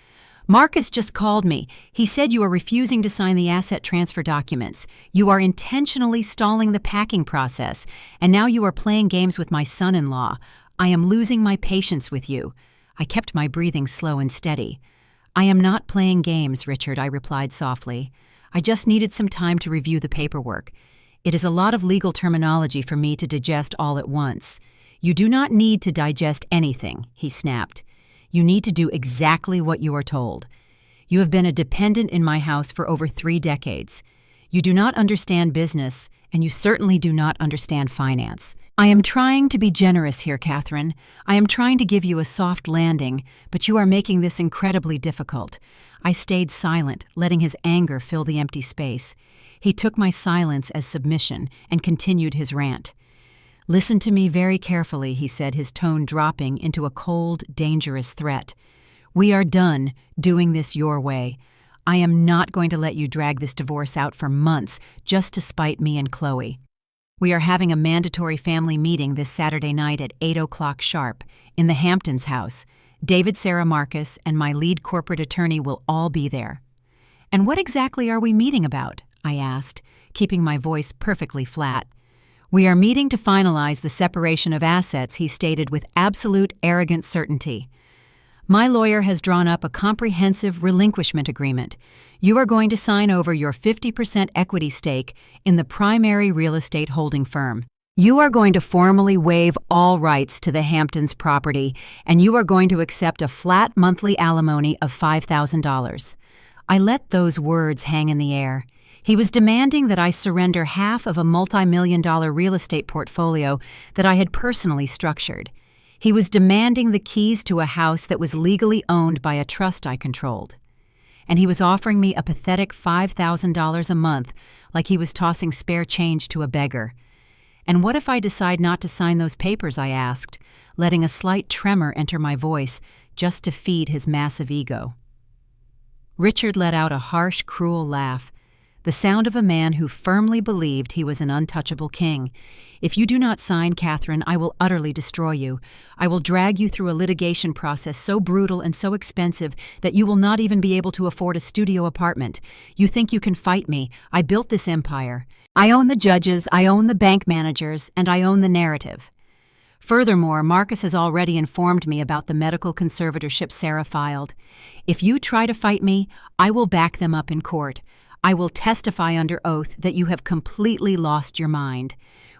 "Marcus just called me. He said you are refusing to sign the asset transfer documents. You are intentionally stalling the packing process, and now you are playing games with my son-in-law. I am losing my patience with you." I kept my breathing slow and steady. "I am not playing games, Richard," I replied softly. "I just needed some time to review the paperwork. It is a lot of legal terminology for me to digest all at once." "You do not need to digest anything," he snapped. "You need to do exactly what you are told. You have been a dependent in my house for over 3 decades. You do not understand business, and you certainly do not understand finance. I am trying to be generous here, Catherine. I am trying to give you a soft landing, but you are making this incredibly difficult." I stayed silent, letting his anger fill the empty space. He took my silence as submission and continued his rant. "Listen to me very carefully," he said, his tone dropping into a cold, dangerous threat. "We are done doing this your way. I am not going to let you drag this divorce out for months just to spite me and Chloe. We are having a mandatory family meeting this Saturday night at 8 o'clock sharp in the Hamptons house. David, Sarah, Marcus, and my lead corporate attorney will all be there." "And what exactly are we meeting about?" I asked, keeping my voice perfectly flat. "We are meeting to finalize the separation of assets," he stated with absolute arrogant certainty. My lawyer has drawn up a comprehensive relinquishment agreement. You are going to sign over your 50% equity stake in the primary real estate holding firm. You are going to formally waive all rights to the Hamptons property, and you are going to accept a flat monthly alimony of $5,000. I let those words hang in the air. He was demanding that I surrender half of a multi-million-dollar real estate portfolio that I had personally structured. He was demanding the keys to a house that was legally owned by a trust I controlled. And he was offering me a pathetic $5,000 a month, like he was tossing spare change to a beggar. And what if I decide not to sign those papers, I asked, letting a slight tremor enter my voice just to feed his massive ego. Richard let out a harsh, cruel laugh, the sound of a man who firmly believed he was an untouchable king. If you do not sign, Catherine, I will utterly destroy you. I will drag you through a litigation process so brutal and so expensive that you will not even be able to afford a studio apartment. You think you can fight me? I built this empire. I own the judges, I own the bank managers, and I own the narrative. Furthermore, Marcus has already informed me about the medical conservatorship Sarah filed. If you try to fight me, I will back them up in court. I will testify under oath that you have completely lost your mind.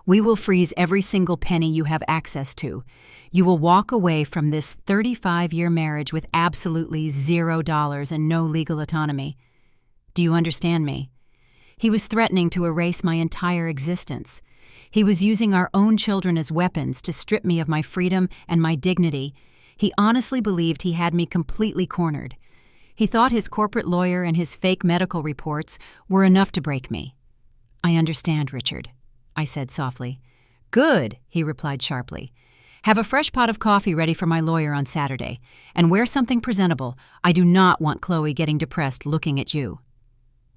We will freeze every single penny you have access to. You will walk away from this 35-year marriage with absolutely $0 and no legal autonomy. Do you understand me? He was threatening to erase my entire existence. He was using our own children as weapons to strip me of my freedom and my dignity. He honestly believed he had me completely cornered. He thought his corporate lawyer and his fake medical reports were enough to break me. I understand, Richard, I said softly. Good, he replied sharply. Have a fresh pot of coffee ready for my lawyer on Saturday, and wear something presentable. I do not want Chloe getting depressed looking at you.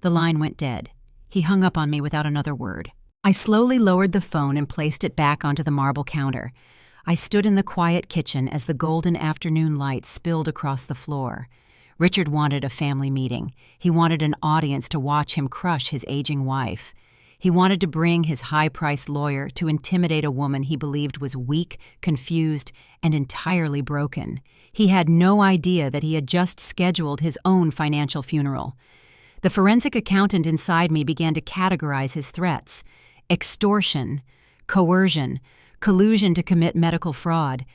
The line went dead. He hung up on me without another word. I slowly lowered the phone and placed it back onto the marble counter. I stood in the quiet kitchen as the golden afternoon light spilled across the floor. Richard wanted a family meeting. He wanted an audience to watch him crush his aging wife. He wanted to bring his high-priced lawyer to intimidate a woman he believed was weak, confused, and entirely broken. He had no idea that he had just scheduled his own financial funeral. The forensic accountant inside me began to categorize his threats: extortion, coercion, collusion to commit medical fraud.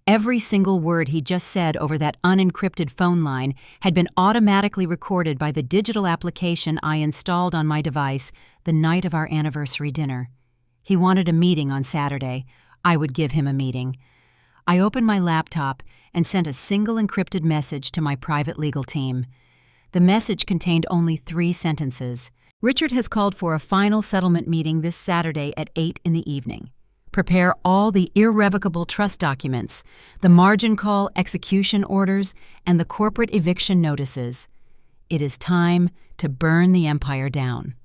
Every single word he just said over that unencrypted phone line had been automatically recorded by the digital application I installed on my device the night of our anniversary dinner. He wanted a meeting on Saturday. I would give him a meeting. I opened my laptop and sent a single encrypted message to my private legal team. The message contained only 3 sentences. Richard has called for a final settlement meeting this Saturday at 8 in the evening. Prepare all the irrevocable trust documents, the margin call execution orders, and the corporate eviction notices. It is time to burn the empire down.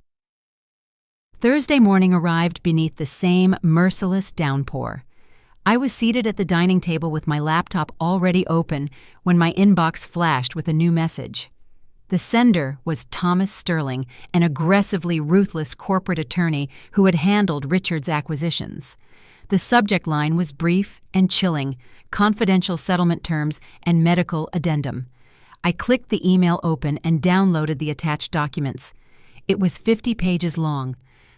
Thursday morning arrived beneath the same merciless downpour. I was seated at the dining table with my laptop already open when my inbox flashed with a new message. The sender was Thomas Sterling, an aggressively ruthless corporate attorney who had handled Richard's acquisitions. The subject line was brief and chilling: confidential settlement terms and medical addendum. I clicked the email open and downloaded the attached documents. It was 50 pages long.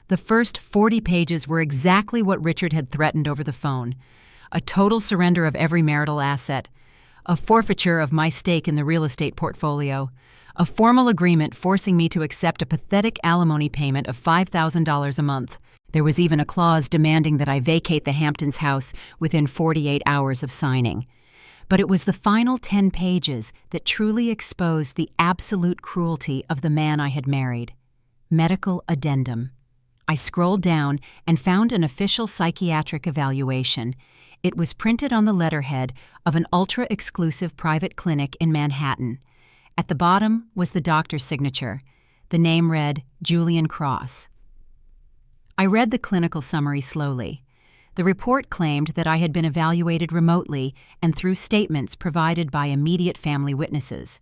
The first 40 pages were exactly what Richard had threatened over the phone: a total surrender of every marital asset, a forfeiture of my stake in the real estate portfolio, a formal agreement forcing me to accept a pathetic alimony payment of $5,000 a month. There was even a clause demanding that I vacate the Hamptons house within 48 hours of signing. But it was the final 10 pages that truly exposed the absolute cruelty of the man I had married. Medical addendum. I scrolled down and found an official psychiatric evaluation. It was printed on the letterhead of an ultra-exclusive private clinic in Manhattan. At the bottom was the doctor's signature. The name read Julian Cross. I read the clinical summary slowly. The report claimed that I had been evaluated remotely and through statements provided by immediate family witnesses.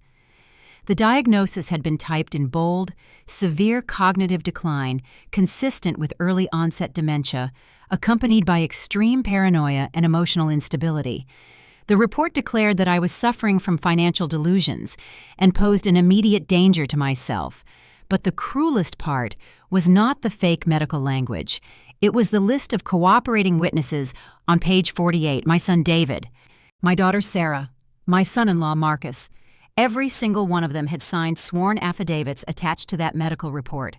The diagnosis had been typed in bold: severe cognitive decline, consistent with early onset dementia, accompanied by extreme paranoia and emotional instability. The report declared that I was suffering from financial delusions and posed an immediate danger to myself. But the cruelest part was not the fake medical language. It was the list of cooperating witnesses on page 48, my son David, my daughter Sarah, my son-in-law Marcus. Every single one of them had signed sworn affidavits attached to that medical report.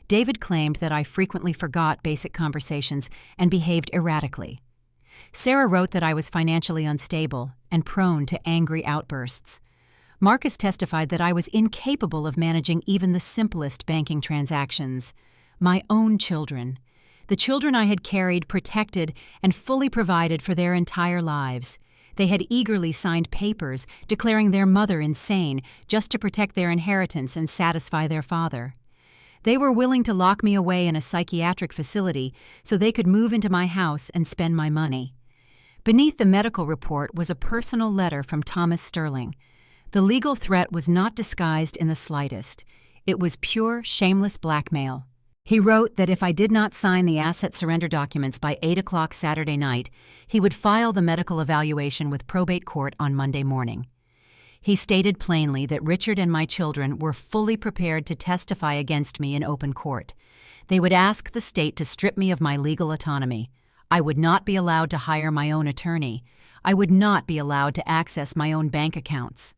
David claimed that I frequently forgot basic conversations and behaved erratically. Sarah wrote that I was financially unstable and prone to angry outbursts. Marcus testified that I was incapable of managing even the simplest banking transactions. My own children. The children I had carried, protected, and fully provided for their entire lives. They had eagerly signed papers declaring their mother insane just to protect their inheritance and satisfy their father. They were willing to lock me away in a psychiatric facility so they could move into my house and spend my money. Beneath the medical report was a personal letter from Thomas Sterling. The legal threat was not disguised in the slightest. It was pure, shameless blackmail. He wrote that if I did not sign the asset surrender documents by 8 o'clock Saturday night, he would file the medical evaluation with probate court on Monday morning. He stated plainly that Richard and my children were fully prepared to testify against me in open court. They would ask the state to strip me of my legal autonomy. I would not be allowed to hire my own attorney. I would not be allowed to access my own bank accounts.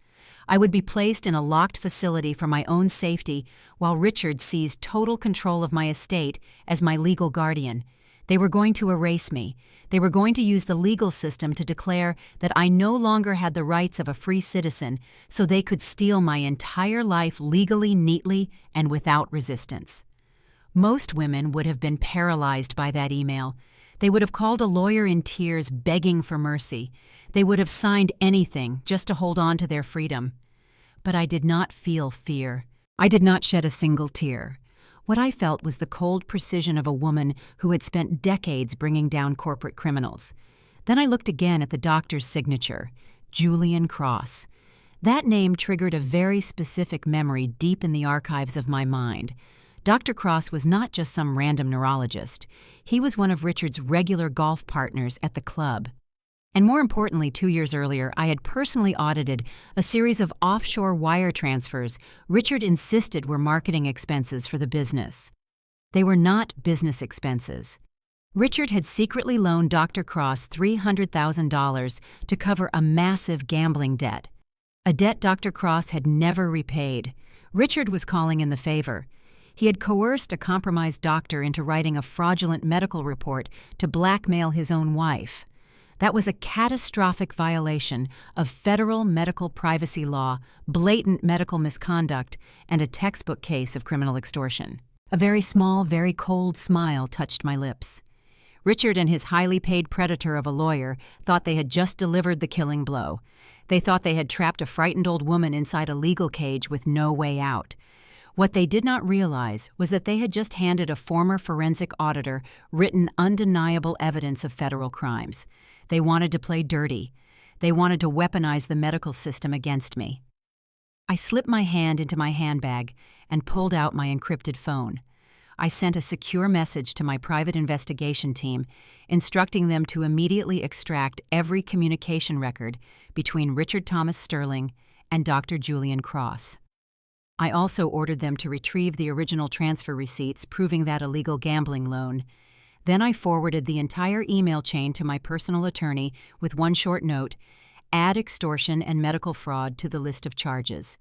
I would be placed in a locked facility for my own safety while Richard seized total control of my estate as my legal guardian. They were going to erase me. They were going to use the legal system to declare that I no longer had the rights of a free citizen, so they could steal my entire life legally, neatly, and without resistance. Most women would have been paralyzed by that email. They would have called a lawyer in tears begging for mercy. They would have signed anything just to hold on to their freedom. But I did not feel fear. I did not shed a single tear. What I felt was the cold precision of a woman who had spent decades bringing down corporate criminals. Then I looked again at the doctor's signature, Julian Cross. That name triggered a very specific memory deep in the archives of my mind. Dr. Cross was not just some random neurologist. He was one of Richard's regular golf partners at the club. And more importantly, 2 years earlier, I had personally audited a series of offshore wire transfers Richard insisted were marketing expenses for the business. They were not business expenses. Richard had secretly loaned Dr. Cross $300,000 to cover a massive gambling debt, a debt Dr. Cross had never repaid. Richard was calling in the favor. He had coerced a compromised doctor into writing a fraudulent medical report to blackmail his own wife. That was a catastrophic violation of federal medical privacy law, blatant medical misconduct, and a textbook case of criminal extortion. A very small, very cold smile touched my lips. Richard and his highly paid predator of a lawyer thought they had just delivered the killing blow. They thought they had trapped a frightened old woman inside a legal cage with no way out. What they did not realize was that they had just handed a former forensic auditor written undeniable evidence of federal crimes. They wanted to play dirty. They wanted to weaponize the medical system against me. I slipped my hand into my handbag and pulled out my encrypted phone. I sent a secure message to my private investigation team, instructing them to immediately extract every communication record between Richard Thomas Sterling and Dr. Julian Cross. I also ordered them to retrieve the original transfer receipts proving that illegal gambling loan. Then I forwarded the entire email chain to my personal attorney with one short note: add extortion and medical fraud to the list of charges.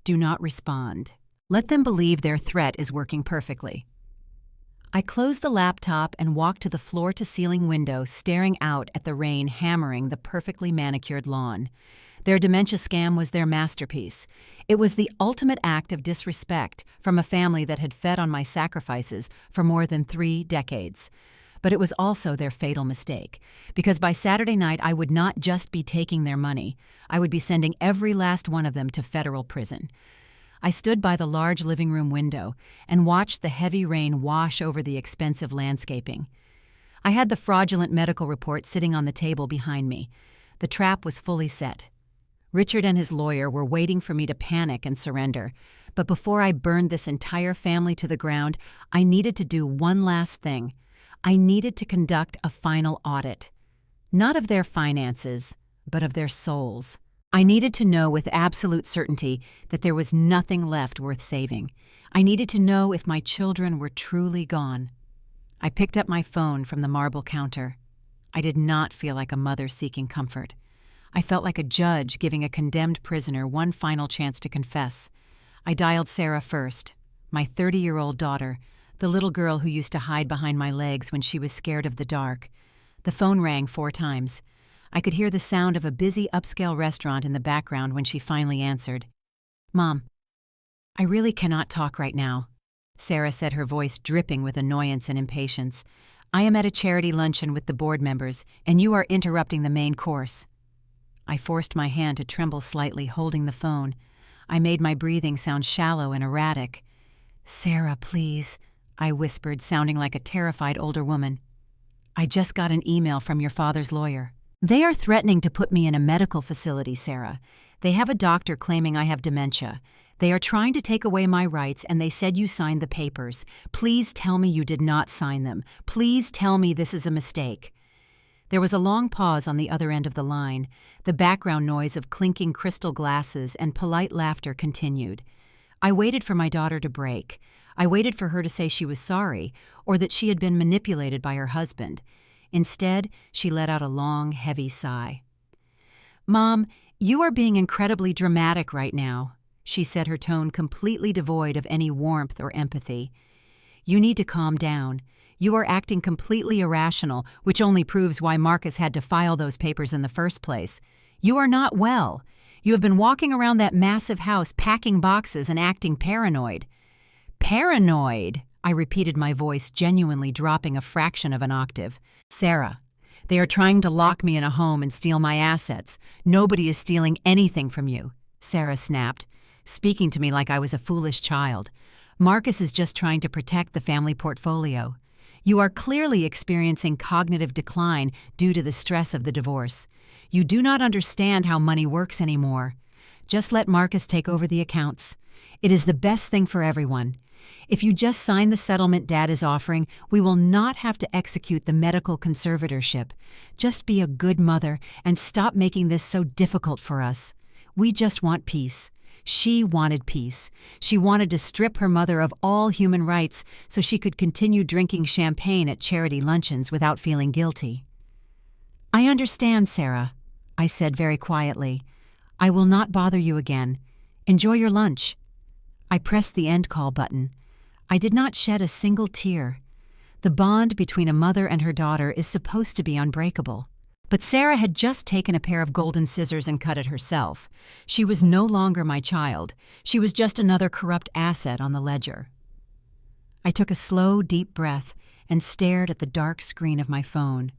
Do not respond. Let them believe their threat is working perfectly. I closed the laptop and walked to the floor-to-ceiling window, staring out at the rain hammering the perfectly manicured lawn. Their dementia scam was their masterpiece. It was the ultimate act of disrespect from a family that had fed on my sacrifices for more than 3 decades. But it was also their fatal mistake, because by Saturday night I would not just be taking their money, I would be sending every last one of them to federal prison. I stood by the large living room window and watched the heavy rain wash over the expensive landscaping. I had the fraudulent medical report sitting on the table behind me. The trap was fully set. Richard and his lawyer were waiting for me to panic and surrender. But before I burned this entire family to the ground, I needed to do one last thing. I needed to conduct a final audit. Not of their finances, but of their souls. I needed to know with absolute certainty that there was nothing left worth saving. I needed to know if my children were truly gone. I picked up my phone from the marble counter. I did not feel like a mother seeking comfort. I felt like a judge giving a condemned prisoner one final chance to confess. I dialed Sarah first, my 30-year-old daughter, the little girl who used to hide behind my legs when she was scared of the dark. The phone rang 4 times. I could hear the sound of a busy upscale restaurant in the background when she finally answered. "Mom, I really cannot talk right now," Sarah said, her voice dripping with annoyance and impatience. "I am at a charity luncheon with the board members, and you are interrupting the main course." I forced my hand to tremble slightly, holding the phone. I made my breathing sound shallow and erratic. "Sarah, please," I whispered, sounding like a terrified older woman. "I just got an email from your father's lawyer. They are threatening to put me in a medical facility, Sarah. They have a doctor claiming I have dementia. They are trying to take away my rights, and they said you signed the papers. Please tell me you did not sign them. Please tell me this is a mistake." There was a long pause on the other end of the line. The background noise of clinking crystal glasses and polite laughter continued. I waited for my daughter to break. I waited for her to say she was sorry, or that she had been manipulated by her husband. Instead, she let out a long, heavy sigh. "Mom, you are being incredibly dramatic right now," she said, her tone completely devoid of any warmth or empathy. "You need to calm down. You are acting completely irrational, which only proves why Marcus had to file those papers in the first place. You are not well. You have been walking around that massive house packing boxes and acting paranoid." "Paranoid?" I repeated, my voice genuinely dropping a fraction of an octave. "Sarah, they are trying to lock me in a home and steal my assets. Nobody is stealing anything from you," Sarah snapped, speaking to me like I was a foolish child. "Marcus is just trying to protect the family portfolio. You are clearly experiencing cognitive decline due to the stress of the divorce. You do not understand how money works anymore. Just let Marcus take over the accounts. It is the best thing for everyone. If you just sign the settlement Dad is offering, we will not have to execute the medical conservatorship. Just be a good mother and stop making this so difficult for us. We just want peace." She wanted peace. She wanted to strip her mother of all human rights so she could continue drinking champagne at charity luncheons without feeling guilty. "I understand, Sarah," I said very quietly. "I will not bother you again. Enjoy your lunch." I pressed the end call button. I did not shed a single tear. The bond between a mother and her daughter is supposed to be unbreakable. But Sarah had just taken a pair of golden scissors and cut it herself. She was no longer my child. She was just another corrupt asset on the ledger. I took a slow, deep breath and stared at the dark screen of my phone.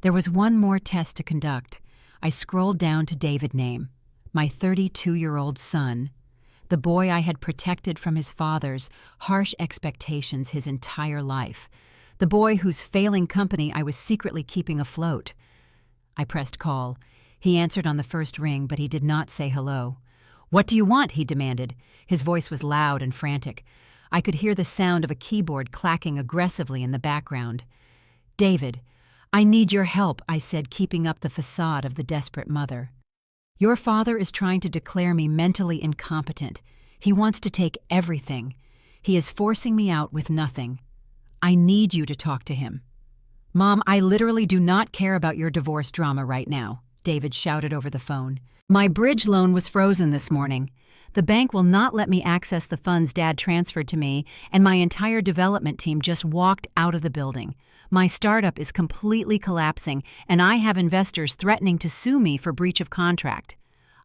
There was one more test to conduct. I scrolled down to David's name, my 32-year-old son, the boy I had protected from his father's harsh expectations his entire life, the boy whose failing company I was secretly keeping afloat. I pressed call. He answered on the first ring, but he did not say hello. "What do you want?" he demanded. His voice was loud and frantic. I could hear the sound of a keyboard clacking aggressively in the background. "David, I need your help," I said, keeping up the facade of the desperate mother. "Your father is trying to declare me mentally incompetent. He wants to take everything. He is forcing me out with nothing. I need you to talk to him." "Mom, I literally do not care about your divorce drama right now," David shouted over the phone. "My bridge loan was frozen this morning. The bank will not let me access the funds Dad transferred to me, and my entire development team just walked out of the building. My startup is completely collapsing, and I have investors threatening to sue me for breach of contract."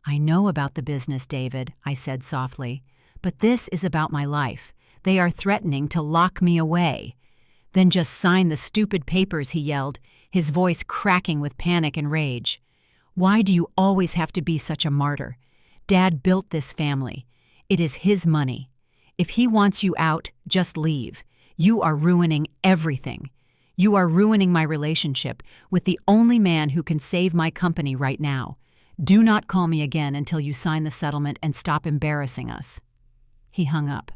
"I know about the business, David," I said softly, "but this is about my life. They are threatening to lock me away." "Then just sign the stupid papers," he yelled, his voice cracking with panic and rage. "Why do you always have to be such a martyr? Dad built this family. It is his money. If he wants you out, just leave. You are ruining everything. You are ruining my relationship with the only man who can save my company right now. Do not call me again until you sign the settlement and stop embarrassing us." He hung up.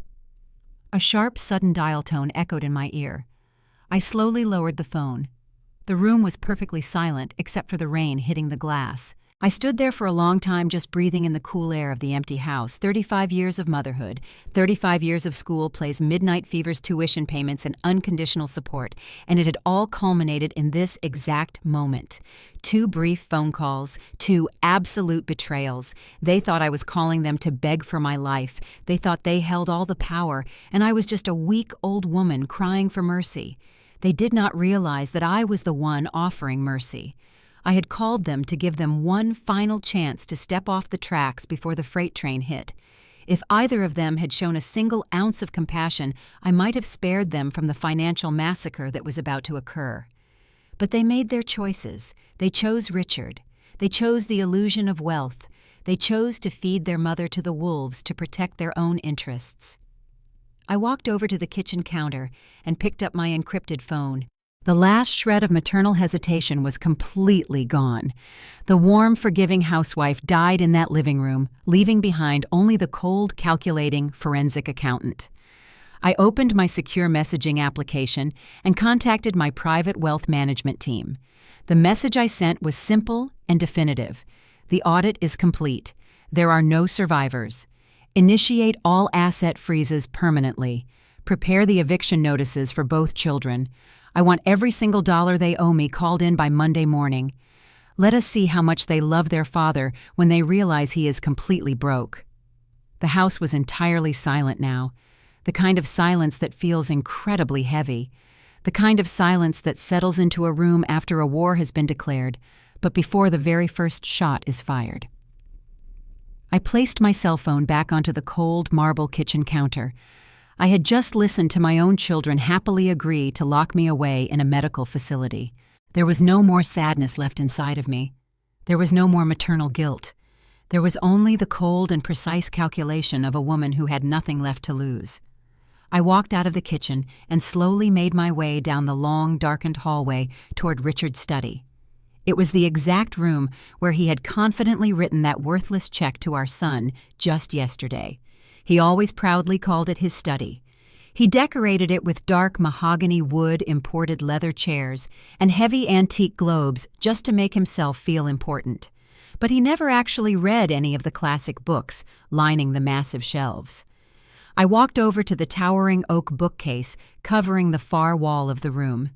A sharp, sudden dial tone echoed in my ear. I slowly lowered the phone. The room was perfectly silent except for the rain hitting the glass. I stood there for a long time just breathing in the cool air of the empty house. 35 years of motherhood, 35 years of school plays, midnight fevers, tuition payments, and unconditional support, and it had all culminated in this exact moment. 2 brief phone calls, 2 absolute betrayals. They thought I was calling them to beg for my life. They thought they held all the power, and I was just a weak old woman crying for mercy. They did not realize that I was the one offering mercy. I had called them to give them one final chance to step off the tracks before the freight train hit. If either of them had shown a single ounce of compassion, I might have spared them from the financial massacre that was about to occur. But they made their choices. They chose Richard. They chose the illusion of wealth. They chose to feed their mother to the wolves to protect their own interests. I walked over to the kitchen counter and picked up my encrypted phone. The last shred of maternal hesitation was completely gone. The warm, forgiving housewife died in that living room, leaving behind only the cold, calculating forensic accountant. I opened my secure messaging application and contacted my private wealth management team. The message I sent was simple and definitive. The audit is complete. There are no survivors. Initiate all asset freezes permanently. Prepare the eviction notices for both children. I want every single dollar they owe me called in by Monday morning. Let us see how much they love their father when they realize he is completely broke. The house was entirely silent now, the kind of silence that feels incredibly heavy, the kind of silence that settles into a room after a war has been declared, but before the very first shot is fired. I placed my cell phone back onto the cold marble kitchen counter. I had just listened to my own children happily agree to lock me away in a medical facility. There was no more sadness left inside of me. There was no more maternal guilt. There was only the cold and precise calculation of a woman who had nothing left to lose. I walked out of the kitchen and slowly made my way down the long, darkened hallway toward Richard's study. It was the exact room where he had confidently written that worthless check to our son just yesterday. He always proudly called it his study. He decorated it with dark mahogany wood, imported leather chairs, and heavy antique globes just to make himself feel important. But he never actually read any of the classic books lining the massive shelves. I walked over to the towering oak bookcase covering the far wall of the room.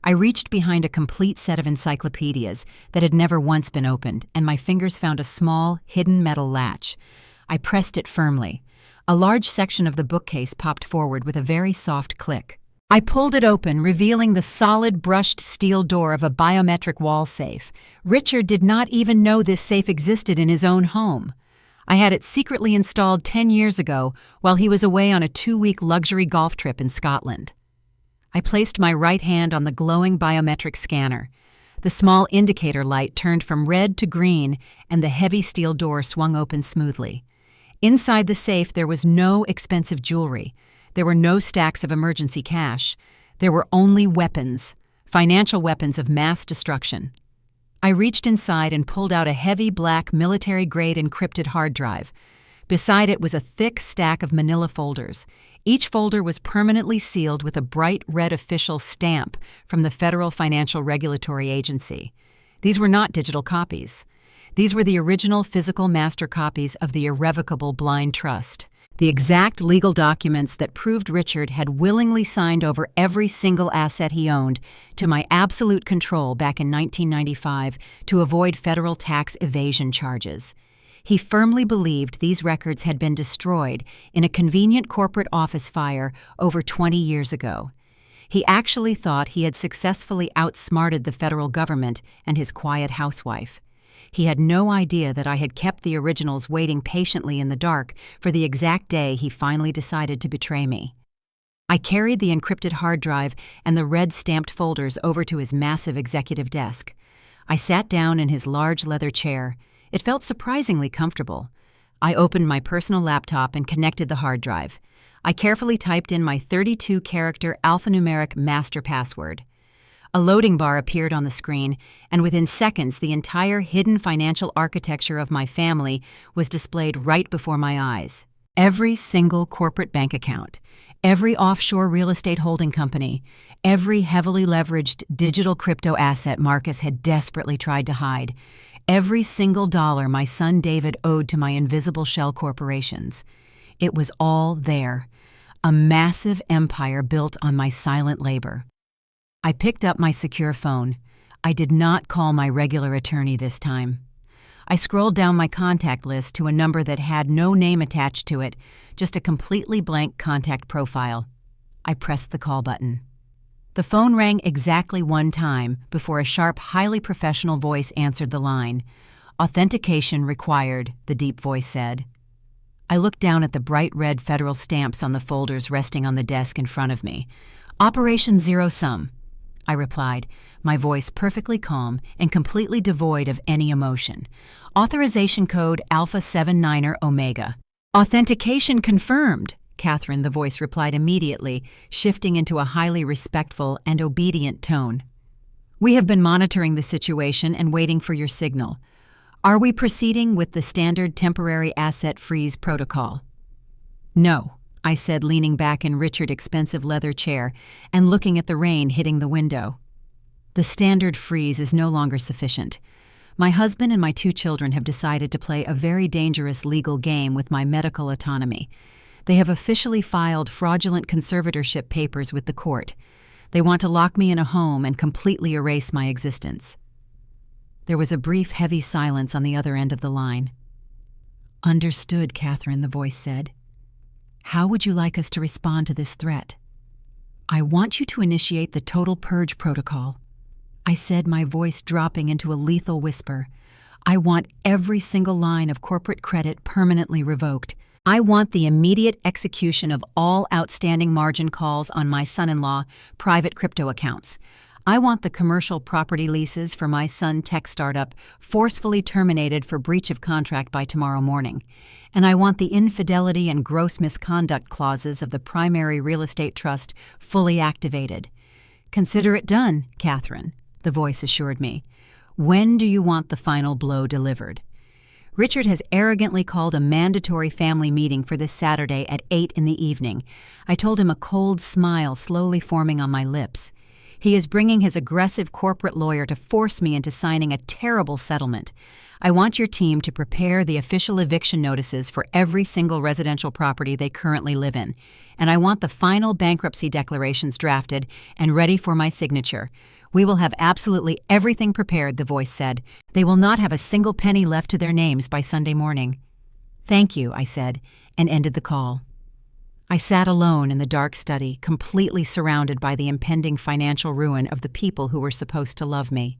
I reached behind a complete set of encyclopedias that had never once been opened, and my fingers found a small, hidden metal latch. I pressed it firmly. A large section of the bookcase popped forward with a very soft click. I pulled it open, revealing the solid, brushed steel door of a biometric wall safe. Richard did not even know this safe existed in his own home. I had it secretly installed 10 years ago while he was away on a 2-week luxury golf trip in Scotland. I placed my right hand on the glowing biometric scanner. The small indicator light turned from red to green, and the heavy steel door swung open smoothly. Inside the safe, there was no expensive jewelry. There were no stacks of emergency cash. There were only weapons, financial weapons of mass destruction. I reached inside and pulled out a heavy black military-grade encrypted hard drive. Beside it was a thick stack of manila folders. Each folder was permanently sealed with a bright red official stamp from the Federal Financial Regulatory Agency. These were not digital copies. These were the original physical master copies of the irrevocable blind trust, the exact legal documents that proved Richard had willingly signed over every single asset he owned to my absolute control back in 1995 to avoid federal tax evasion charges. He firmly believed these records had been destroyed in a convenient corporate office fire over 20 years ago. He actually thought he had successfully outsmarted the federal government and his quiet housewife. He had no idea that I had kept the originals waiting patiently in the dark for the exact day he finally decided to betray me. I carried the encrypted hard drive and the red stamped folders over to his massive executive desk. I sat down in his large leather chair. It felt surprisingly comfortable. I opened my personal laptop and connected the hard drive. I carefully typed in my 32-character alphanumeric master password. A loading bar appeared on the screen, and within seconds the entire hidden financial architecture of my family was displayed right before my eyes. Every single corporate bank account, every offshore real estate holding company, every heavily leveraged digital crypto asset Marcus had desperately tried to hide, every single dollar my son David owed to my invisible shell corporations. It was all there, a massive empire built on my silent labor. I picked up my secure phone. I did not call my regular attorney this time. I scrolled down my contact list to a number that had no name attached to it, just a completely blank contact profile. I pressed the call button. The phone rang exactly one time before a sharp, highly professional voice answered the line. "Authentication required," the deep voice said. I looked down at the bright red federal stamps on the folders resting on the desk in front of me. "Operation Zero Sum," I replied, my voice perfectly calm and completely devoid of any emotion. "Authorization code Alpha 79er Omega." "Authentication confirmed," Catherine, the voice replied immediately, shifting into a highly respectful and obedient tone. "We have been monitoring the situation and waiting for your signal. Are we proceeding with the standard temporary asset freeze protocol?" "No," I said, leaning back in Richard's expensive leather chair and looking at the rain hitting the window. "The standard freeze is no longer sufficient. My husband and my 2 children have decided to play a very dangerous legal game with my medical autonomy. They have officially filed fraudulent conservatorship papers with the court. They want to lock me in a home and completely erase my existence." There was a brief, heavy silence on the other end of the line. "Understood, Catherine," the voice said. "How would you like us to respond to this threat?" "I want you to initiate the total purge protocol," I said, my voice dropping into a lethal whisper. "I want every single line of corporate credit permanently revoked. I want the immediate execution of all outstanding margin calls on my son-in-law private crypto accounts. I want the commercial property leases for my son tech startup forcefully terminated for breach of contract by tomorrow morning. And I want the infidelity and gross misconduct clauses of the primary real estate trust fully activated." "Consider it done, Catherine," the voice assured me. "When do you want the final blow delivered?" "Richard has arrogantly called a mandatory family meeting for this Saturday at 8 in the evening. I told him, a cold smile slowly forming on my lips. He is bringing his aggressive corporate lawyer to force me into signing a terrible settlement. I want your team to prepare the official eviction notices for every single residential property they currently live in, and I want the final bankruptcy declarations drafted and ready for my signature. We will have absolutely everything prepared," the voice said. "They will not have a single penny left to their names by Sunday morning." "Thank you," I said, and ended the call. I sat alone in the dark study, completely surrounded by the impending financial ruin of the people who were supposed to love me.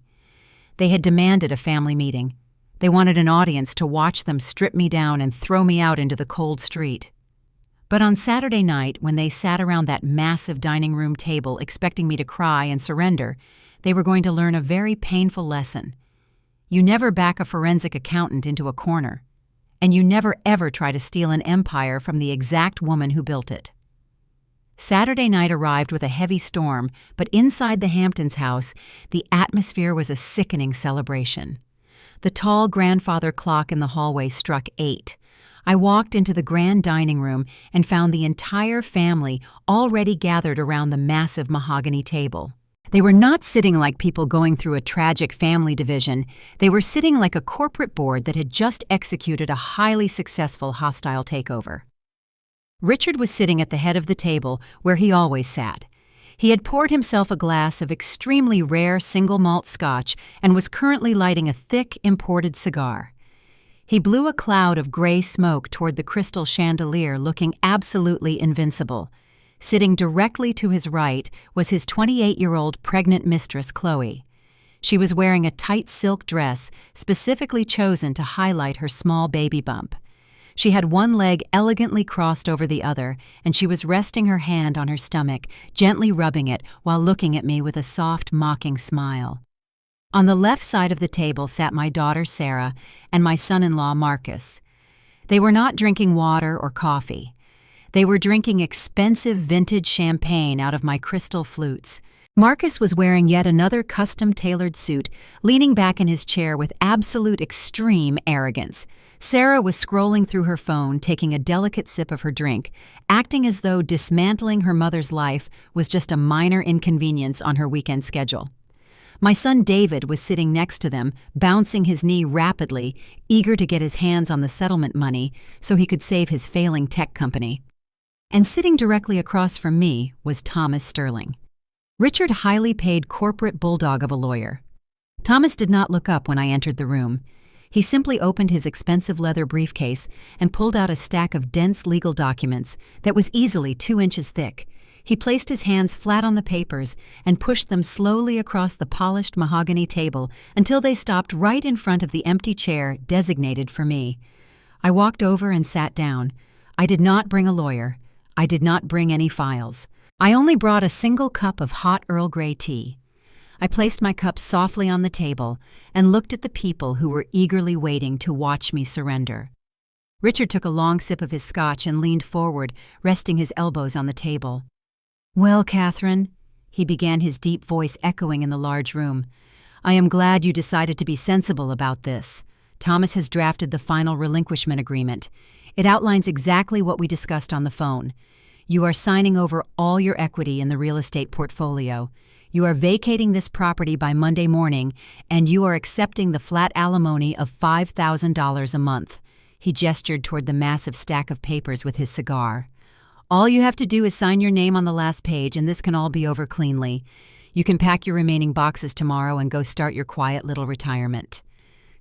They had demanded a family meeting. They wanted an audience to watch them strip me down and throw me out into the cold street. But on Saturday night, when they sat around that massive dining room table expecting me to cry and surrender, they were going to learn a very painful lesson. You never back a forensic accountant into a corner. And you never ever try to steal an empire from the exact woman who built it. Saturday night arrived with a heavy storm, but inside the Hamptons house, the atmosphere was a sickening celebration. The tall grandfather clock in the hallway struck 8. I walked into the grand dining room and found the entire family already gathered around the massive mahogany table. They were not sitting like people going through a tragic family division. They were sitting like a corporate board that had just executed a highly successful hostile takeover. Richard was sitting at the head of the table where he always sat. He had poured himself a glass of extremely rare single malt scotch and was currently lighting a thick, imported cigar. He blew a cloud of gray smoke toward the crystal chandelier, looking absolutely invincible. Sitting directly to his right was his 28-year-old pregnant mistress, Chloe. She was wearing a tight silk dress specifically chosen to highlight her small baby bump. She had one leg elegantly crossed over the other, and she was resting her hand on her stomach, gently rubbing it while looking at me with a soft, mocking smile. On the left side of the table sat my daughter, Sarah, and my son-in-law, Marcus. They were not drinking water or coffee. They were drinking expensive vintage champagne out of my crystal flutes. Marcus was wearing yet another custom-tailored suit, leaning back in his chair with absolute extreme arrogance. Sarah was scrolling through her phone, taking a delicate sip of her drink, acting as though dismantling her mother's life was just a minor inconvenience on her weekend schedule. My son David was sitting next to them, bouncing his knee rapidly, eager to get his hands on the settlement money so he could save his failing tech company. And sitting directly across from me was Thomas Sterling, Richard's highly paid corporate bulldog of a lawyer. Thomas did not look up when I entered the room. He simply opened his expensive leather briefcase and pulled out a stack of dense legal documents that was easily 2 inches thick. He placed his hands flat on the papers and pushed them slowly across the polished mahogany table until they stopped right in front of the empty chair designated for me. I walked over and sat down. I did not bring a lawyer. I did not bring any files. I only brought a single cup of hot Earl Grey tea. I placed my cup softly on the table and looked at the people who were eagerly waiting to watch me surrender. Richard took a long sip of his scotch and leaned forward, resting his elbows on the table. "Well, Catherine," he began, his deep voice echoing in the large room, "I am glad you decided to be sensible about this. Thomas has drafted the final relinquishment agreement. It outlines exactly what we discussed on the phone. You are signing over all your equity in the real estate portfolio. You are vacating this property by Monday morning, and you are accepting the flat alimony of $5,000 a month." He gestured toward the massive stack of papers with his cigar. "All you have to do is sign your name on the last page, and this can all be over cleanly. You can pack your remaining boxes tomorrow and go start your quiet little retirement."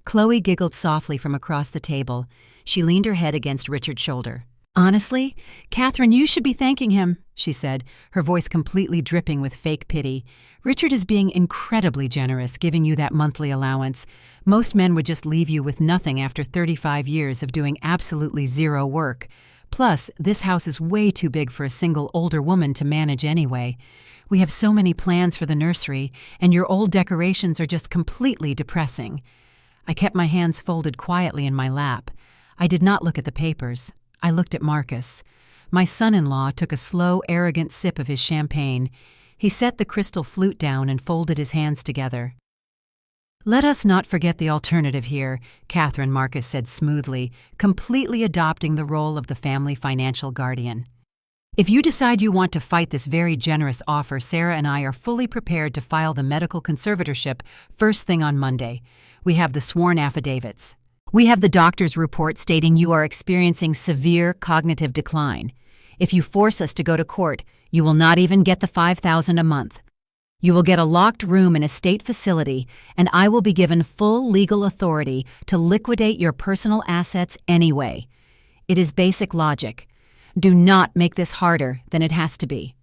Chloe giggled softly from across the table. She leaned her head against Richard's shoulder. "Honestly, Catherine, you should be thanking him," she said, her voice completely dripping with fake pity. "Richard is being incredibly generous, giving you that monthly allowance. Most men would just leave you with nothing after 35 years of doing absolutely zero work. Plus, this house is way too big for a single older woman to manage anyway. We have so many plans for the nursery, and your old decorations are just completely depressing." I kept my hands folded quietly in my lap. I did not look at the papers. I looked at Marcus. My son-in-law took a slow, arrogant sip of his champagne. He set the crystal flute down and folded his hands together. "Let us not forget the alternative here," Catherine, Marcus said smoothly, completely adopting the role of the family financial guardian. "If you decide you want to fight this very generous offer, Sarah and I are fully prepared to file the medical conservatorship first thing on Monday. We have the sworn affidavits. We have the doctor's report stating you are experiencing severe cognitive decline. If you force us to go to court, you will not even get the $5,000 a month. You will get a locked room in a state facility, and I will be given full legal authority to liquidate your personal assets anyway. It is basic logic. Do not make this harder than it has to be."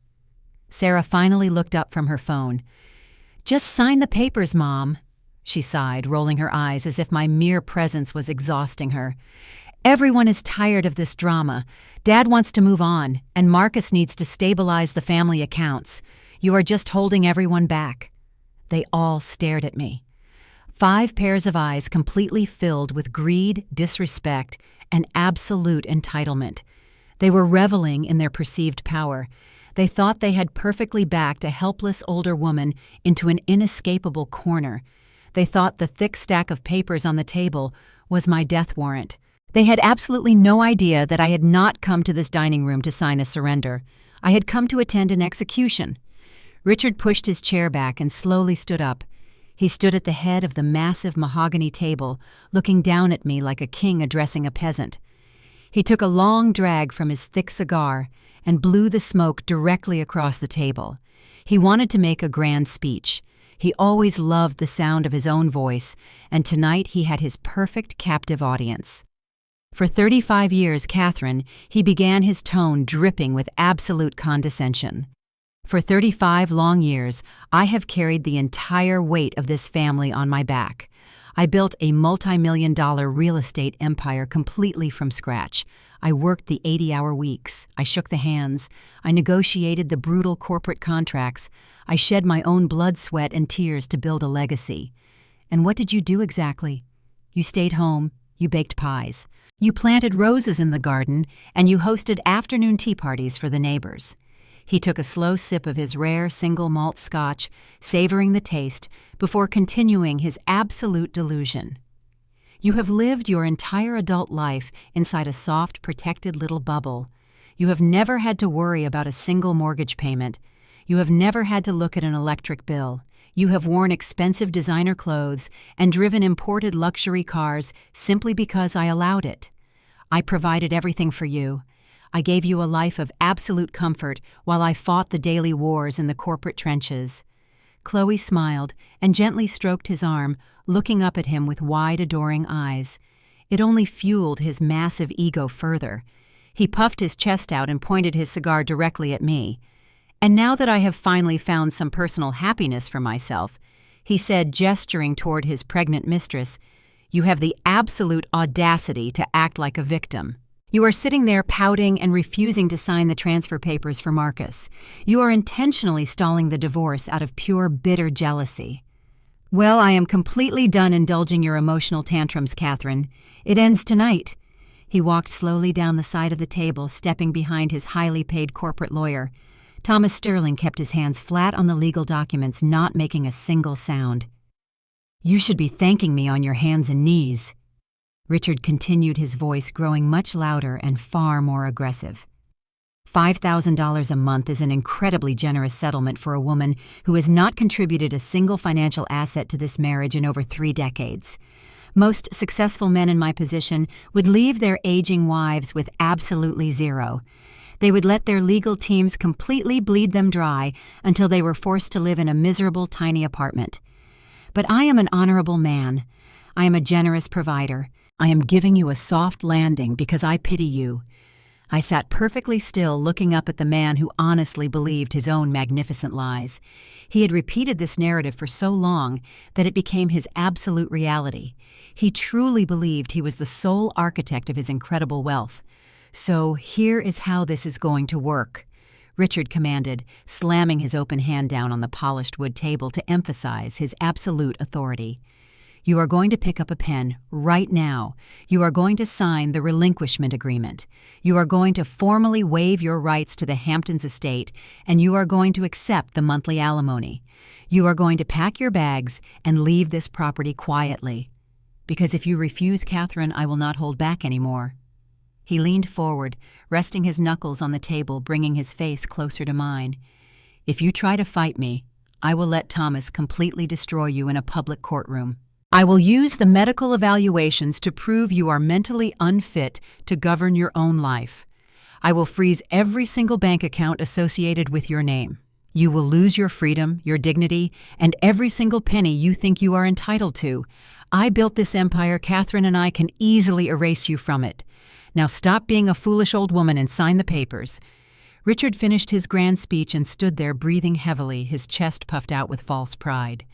Sarah finally looked up from her phone. "Just sign the papers, Mom," she sighed, rolling her eyes as if my mere presence was exhausting her. "Everyone is tired of this drama. Dad wants to move on, and Marcus needs to stabilize the family accounts. You are just holding everyone back." They all stared at me. 5 pairs of eyes completely filled with greed, disrespect, and absolute entitlement. They were reveling in their perceived power. They thought they had perfectly backed a helpless older woman into an inescapable corner. They thought the thick stack of papers on the table was my death warrant. They had absolutely no idea that I had not come to this dining room to sign a surrender. I had come to attend an execution. Richard pushed his chair back and slowly stood up. He stood at the head of the massive mahogany table, looking down at me like a king addressing a peasant. He took a long drag from his thick cigar and blew the smoke directly across the table. He wanted to make a grand speech. He always loved the sound of his own voice, and tonight he had his perfect captive audience. For 35 years, Catherine, he began his tone dripping with absolute condescension. For 35 long years, I have carried the entire weight of this family on my back. I built a multi-million-dollar real estate empire completely from scratch. I worked the 80-hour weeks. I shook the hands. I negotiated the brutal corporate contracts. I shed my own blood, sweat, and tears to build a legacy. And what did you do exactly? You stayed home. You baked pies. You planted roses in the garden, and you hosted afternoon tea parties for the neighbors. He took a slow sip of his rare single malt scotch, savoring the taste, before continuing his absolute delusion. You have lived your entire adult life inside a soft, protected little bubble. You have never had to worry about a single mortgage payment. You have never had to look at an electric bill. You have worn expensive designer clothes and driven imported luxury cars simply because I allowed it. I provided everything for you. I gave you a life of absolute comfort while I fought the daily wars in the corporate trenches." Chloe smiled and gently stroked his arm, looking up at him with wide, adoring eyes. It only fueled his massive ego further. He puffed his chest out and pointed his cigar directly at me. "And now that I have finally found some personal happiness for myself," he said, gesturing toward his pregnant mistress, "you have the absolute audacity to act like a victim. You are sitting there pouting and refusing to sign the transfer papers for Marcus. You are intentionally stalling the divorce out of pure, bitter jealousy." "Well, I am completely done indulging your emotional tantrums, Catherine. It ends tonight." He walked slowly down the side of the table, stepping behind his highly paid corporate lawyer. Thomas Sterling kept his hands flat on the legal documents, not making a single sound. "You should be thanking me on your hands and knees." Richard continued, his voice growing much louder and far more aggressive. $5,000 a month is an incredibly generous settlement for a woman who has not contributed a single financial asset to this marriage in over 3 decades. Most successful men in my position would leave their aging wives with absolutely zero. They would let their legal teams completely bleed them dry until they were forced to live in a miserable tiny apartment. But I am an honorable man. I am a generous provider. I am giving you a soft landing because I pity you. I sat perfectly still, looking up at the man who honestly believed his own magnificent lies. He had repeated this narrative for so long that it became his absolute reality. He truly believed he was the sole architect of his incredible wealth. "So here is how this is going to work," Richard commanded, slamming his open hand down on the polished wood table to emphasize his absolute authority. "You are going to pick up a pen right now. You are going to sign the relinquishment agreement. You are going to formally waive your rights to the Hamptons estate, and you are going to accept the monthly alimony. You are going to pack your bags and leave this property quietly. Because if you refuse, Catherine, I will not hold back anymore." He leaned forward, resting his knuckles on the table, bringing his face closer to mine. "If you try to fight me, I will let Thomas completely destroy you in a public courtroom. I will use the medical evaluations to prove you are mentally unfit to govern your own life. I will freeze every single bank account associated with your name. You will lose your freedom, your dignity, and every single penny you think you are entitled to. I built this empire, Catherine, and I can easily erase you from it. Now stop being a foolish old woman and sign the papers." Richard finished his grand speech and stood there breathing heavily, his chest puffed out with false pride.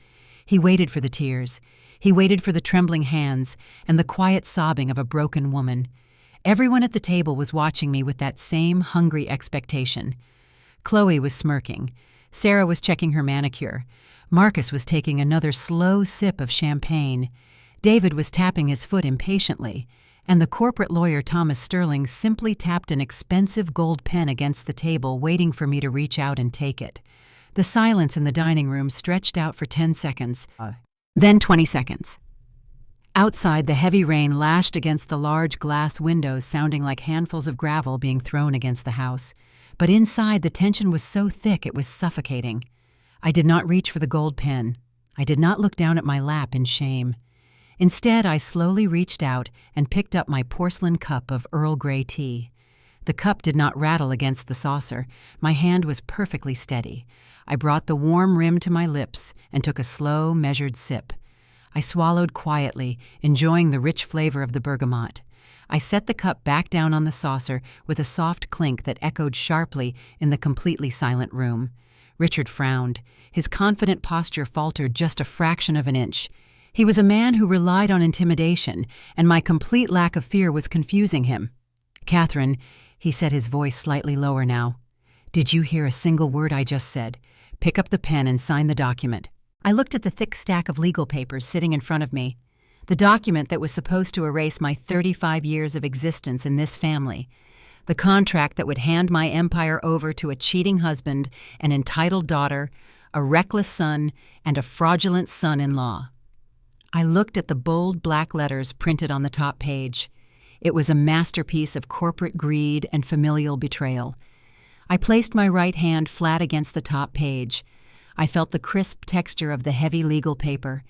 He waited for the tears. He waited for the trembling hands and the quiet sobbing of a broken woman. Everyone at the table was watching me with that same hungry expectation. Chloe was smirking. Sarah was checking her manicure. Marcus was taking another slow sip of champagne. David was tapping his foot impatiently. And the corporate lawyer Thomas Sterling simply tapped an expensive gold pen against the table, waiting for me to reach out and take it. The silence in the dining room stretched out for 10 seconds, then 20 seconds. Outside, the heavy rain lashed against the large glass windows, sounding like handfuls of gravel being thrown against the house. But inside, the tension was so thick it was suffocating. I did not reach for the gold pen. I did not look down at my lap in shame. Instead, I slowly reached out and picked up my porcelain cup of Earl Grey tea. The cup did not rattle against the saucer. My hand was perfectly steady. I brought the warm rim to my lips and took a slow, measured sip. I swallowed quietly, enjoying the rich flavor of the bergamot. I set the cup back down on the saucer with a soft clink that echoed sharply in the completely silent room. Richard frowned. His confident posture faltered just a fraction of an inch. He was a man who relied on intimidation, and my complete lack of fear was confusing him. "Catherine," he said, his voice slightly lower now, "did you hear a single word I just said? Pick up the pen and sign the document." I looked at the thick stack of legal papers sitting in front of me, the document that was supposed to erase my 35 years of existence in this family, the contract that would hand my empire over to a cheating husband, an entitled daughter, a reckless son, and a fraudulent son-in-law. I looked at the bold black letters printed on the top page. It was a masterpiece of corporate greed and familial betrayal. I placed my right hand flat against the top page. I felt the crisp texture of the heavy legal paper,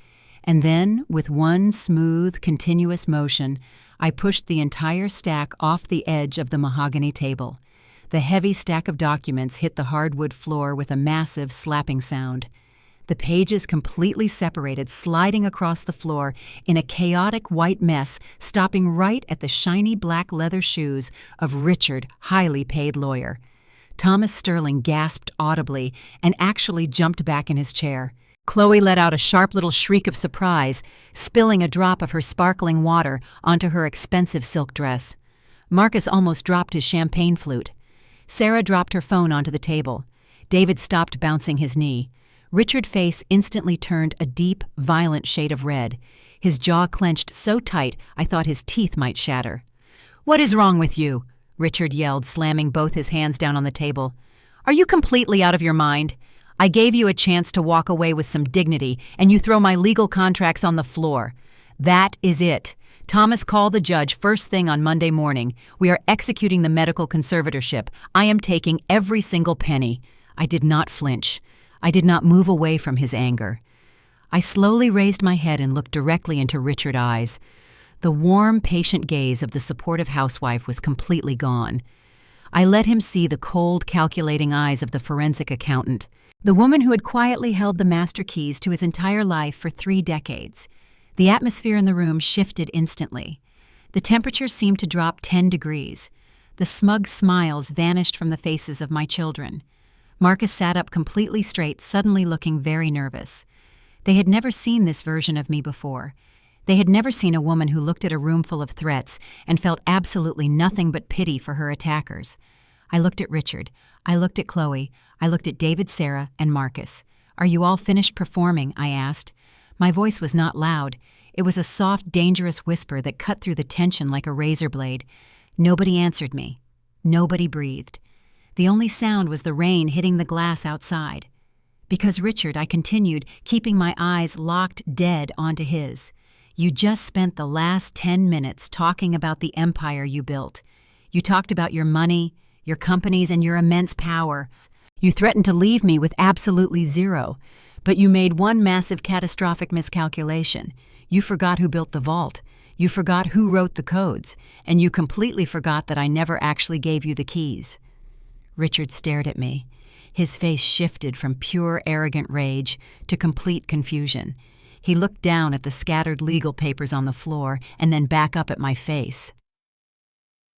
and then, with one smooth, continuous motion, I pushed the entire stack off the edge of the mahogany table. The heavy stack of documents hit the hardwood floor with a massive slapping sound. The pages completely separated, sliding across the floor in a chaotic white mess, stopping right at the shiny black leather shoes of Richard, highly paid lawyer. Thomas Sterling gasped audibly and actually jumped back in his chair. Chloe let out a sharp little shriek of surprise, spilling a drop of her sparkling water onto her expensive silk dress. Marcus almost dropped his champagne flute. Sarah dropped her phone onto the table. David stopped bouncing his knee. Richard's face instantly turned a deep, violent shade of red. His jaw clenched so tight I thought his teeth might shatter. "What is wrong with you?" Richard yelled, slamming both his hands down on the table. "Are you completely out of your mind? I gave you a chance to walk away with some dignity, and you throw my legal contracts on the floor. That is it. Thomas, call the judge first thing on Monday morning. We are executing the medical conservatorship. I am taking every single penny." I did not flinch. I did not move away from his anger. I slowly raised my head and looked directly into Richard's eyes. The warm, patient gaze of the supportive housewife was completely gone. I let him see the cold, calculating eyes of the forensic accountant, the woman who had quietly held the master keys to his entire life for 3 decades. The atmosphere in the room shifted instantly. The temperature seemed to drop 10 degrees. The smug smiles vanished from the faces of my children. Marcus sat up completely straight, suddenly looking very nervous. They had never seen this version of me before. They had never seen a woman who looked at a room full of threats and felt absolutely nothing but pity for her attackers. I looked at Richard. I looked at Chloe. I looked at David, Sarah, and Marcus. "Are you all finished performing?" I asked. My voice was not loud. It was a soft, dangerous whisper that cut through the tension like a razor blade. Nobody answered me. Nobody breathed. The only sound was the rain hitting the glass outside. "Because, Richard," I continued, keeping my eyes locked dead onto his, "you just spent the last 10 minutes talking about the empire you built. You talked about your money, your companies, and your immense power. You threatened to leave me with absolutely zero, but you made one massive catastrophic miscalculation. You forgot who built the vault. You forgot who wrote the codes, and you completely forgot that I never actually gave you the keys." Richard stared at me. His face shifted from pure, arrogant rage to complete confusion. He looked down at the scattered legal papers on the floor and then back up at my face.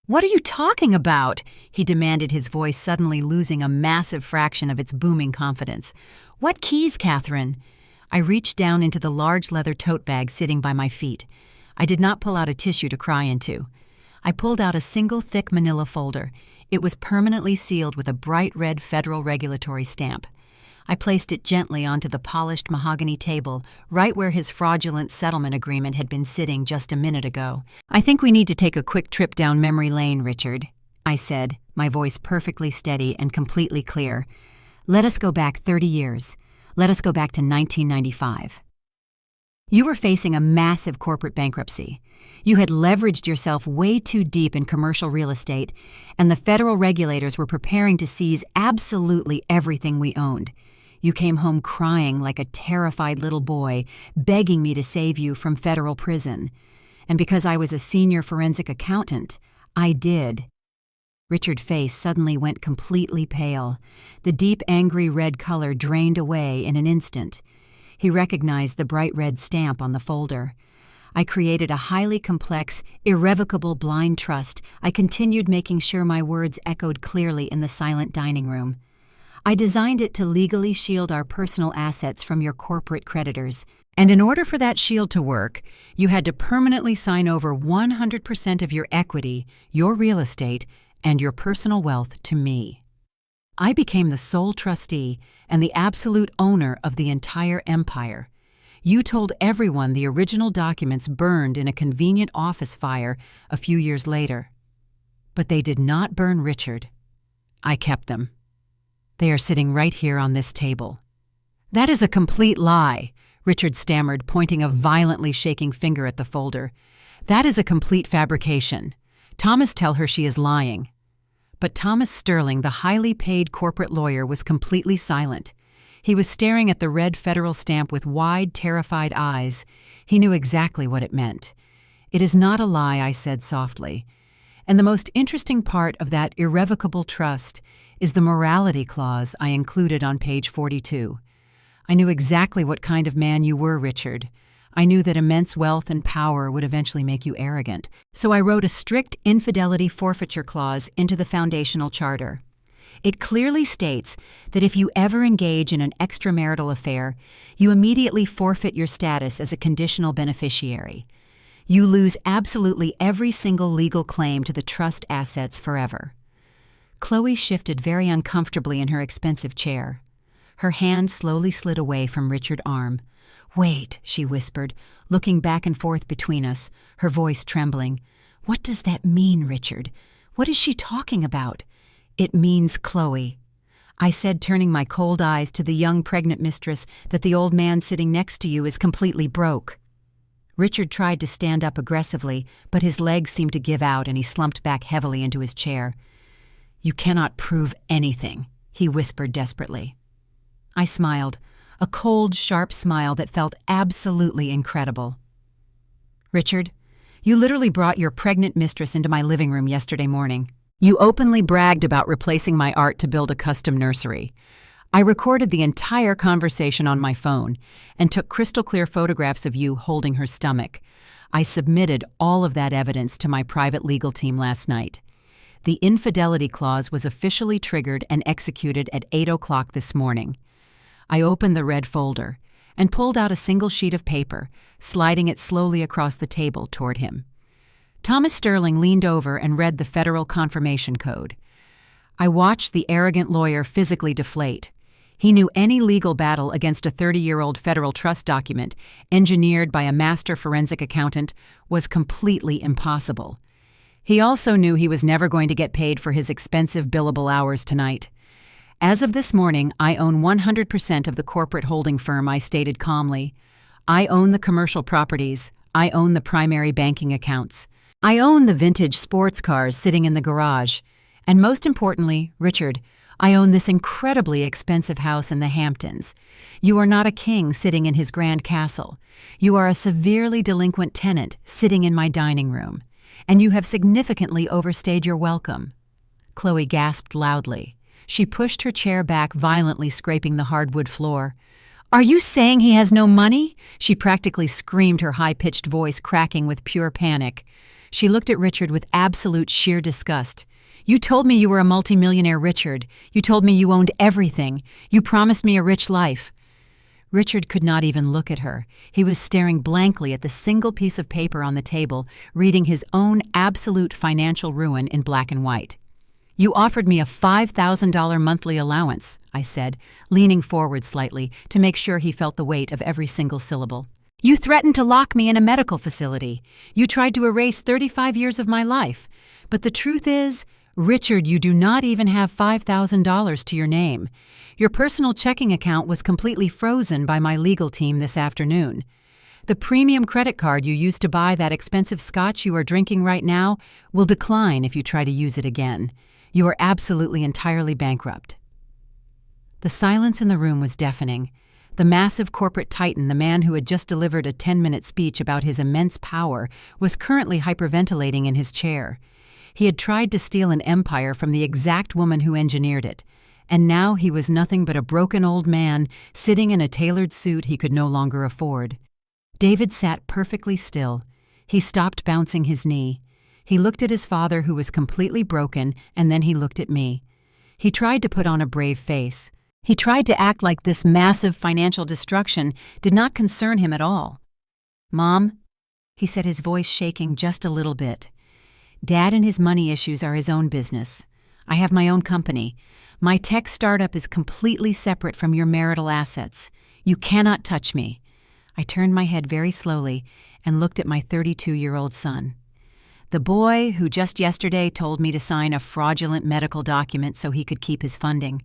"What are you talking about?" he demanded, his voice suddenly losing a massive fraction of its booming confidence. "What keys, Catherine?" I reached down into the large leather tote bag sitting by my feet. I did not pull out a tissue to cry into. I pulled out a single thick manila folder. It was permanently sealed with a bright red federal regulatory stamp. I placed it gently onto the polished mahogany table, right where his fraudulent settlement agreement had been sitting just a minute ago. "I think we need to take a quick trip down memory lane, Richard," I said, my voice perfectly steady and completely clear. "Let us go back 30 years. Let us go back to 1995. You were facing a massive corporate bankruptcy. You had leveraged yourself way too deep in commercial real estate, and the federal regulators were preparing to seize absolutely everything we owned. You came home crying like a terrified little boy, begging me to save you from federal prison. And because I was a senior forensic accountant, I did." Richard's face suddenly went completely pale. The deep, angry red color drained away in an instant. He recognized the bright red stamp on the folder. I created a highly complex, irrevocable blind trust. I continued, making sure my words echoed clearly in the silent dining room. "I designed it to legally shield our personal assets from your corporate creditors. And in order for that shield to work, you had to permanently sign over 100% of your equity, your real estate, and your personal wealth to me. I became the sole trustee and the absolute owner of the entire empire. You told everyone the original documents burned in a convenient office fire a few years later. But they did not burn Richard. I kept them. They are sitting right here on this table." "That is a complete lie," Richard stammered, pointing a violently shaking finger at the folder. "That is a complete fabrication. Thomas, tell her she is lying." But Thomas Sterling, the highly paid corporate lawyer, was completely silent. He was staring at the red federal stamp with wide, terrified eyes. He knew exactly what it meant. "It is not a lie," I said softly. "And the most interesting part of that irrevocable trust is the morality clause I included on page 42. I knew exactly what kind of man you were, Richard. I knew that immense wealth and power would eventually make you arrogant. So I wrote a strict infidelity forfeiture clause into the foundational charter. It clearly states that if you ever engage in an extramarital affair, you immediately forfeit your status as a conditional beneficiary. You lose absolutely every single legal claim to the trust assets forever." Chloe shifted very uncomfortably in her expensive chair. Her hand slowly slid away from Richard's arm. "Wait," she whispered, looking back and forth between us, her voice trembling. "What does that mean, Richard? What is she talking about?" "It means, Chloe," I said, turning my cold eyes to the young pregnant mistress, "that the old man sitting next to you is completely broke." Richard tried to stand up aggressively, but his legs seemed to give out and he slumped back heavily into his chair. "You cannot prove anything," he whispered desperately. I smiled, a cold, sharp smile that felt absolutely incredible. "Richard, you literally brought your pregnant mistress into my living room yesterday morning. You openly bragged about replacing my art to build a custom nursery. I recorded the entire conversation on my phone and took crystal-clear photographs of you holding her stomach. I submitted all of that evidence to my private legal team last night. The infidelity clause was officially triggered and executed at 8 o'clock this morning." I opened the red folder and pulled out a single sheet of paper, sliding it slowly across the table toward him. Thomas Sterling leaned over and read the federal confirmation code. I watched the arrogant lawyer physically deflate. He knew any legal battle against a 30-year-old federal trust document, engineered by a master forensic accountant, was completely impossible. He also knew he was never going to get paid for his expensive billable hours tonight. "As of this morning, I own 100% of the corporate holding firm," I stated calmly. "I own the commercial properties. I own the primary banking accounts. I own the vintage sports cars sitting in the garage. And most importantly, Richard, I own this incredibly expensive house in the Hamptons. You are not a king sitting in his grand castle. You are a severely delinquent tenant sitting in my dining room. And you have significantly overstayed your welcome." Chloe gasped loudly. She pushed her chair back, violently scraping the hardwood floor. "Are you saying he has no money?" She practically screamed, her high-pitched voice cracking with pure panic. She looked at Richard with absolute sheer disgust. "You told me you were a multimillionaire, Richard. You told me you owned everything. You promised me a rich life." Richard could not even look at her. He was staring blankly at the single piece of paper on the table, reading his own absolute financial ruin in black and white. "You offered me a $5,000 monthly allowance," I said, leaning forward slightly to make sure he felt the weight of every single syllable. "You threatened to lock me in a medical facility. You tried to erase 35 years of my life. But the truth is, Richard, you do not even have $5,000 to your name. Your personal checking account was completely frozen by my legal team this afternoon. The premium credit card you used to buy that expensive scotch you are drinking right now will decline if you try to use it again. You are absolutely entirely bankrupt." The silence in the room was deafening. The massive corporate titan, the man who had just delivered a 10-minute speech about his immense power, was currently hyperventilating in his chair. He had tried to steal an empire from the exact woman who engineered it, and now he was nothing but a broken old man sitting in a tailored suit he could no longer afford. David sat perfectly still. He stopped bouncing his knee. He looked at his father, who was completely broken, and then he looked at me. He tried to put on a brave face. He tried to act like this massive financial destruction did not concern him at all. "Mom," he said, his voice shaking just a little bit. "Dad and his money issues are his own business. I have my own company. My tech startup is completely separate from your marital assets. You cannot touch me." I turned my head very slowly and looked at my 32-year-old son. The boy who just yesterday told me to sign a fraudulent medical document so he could keep his funding.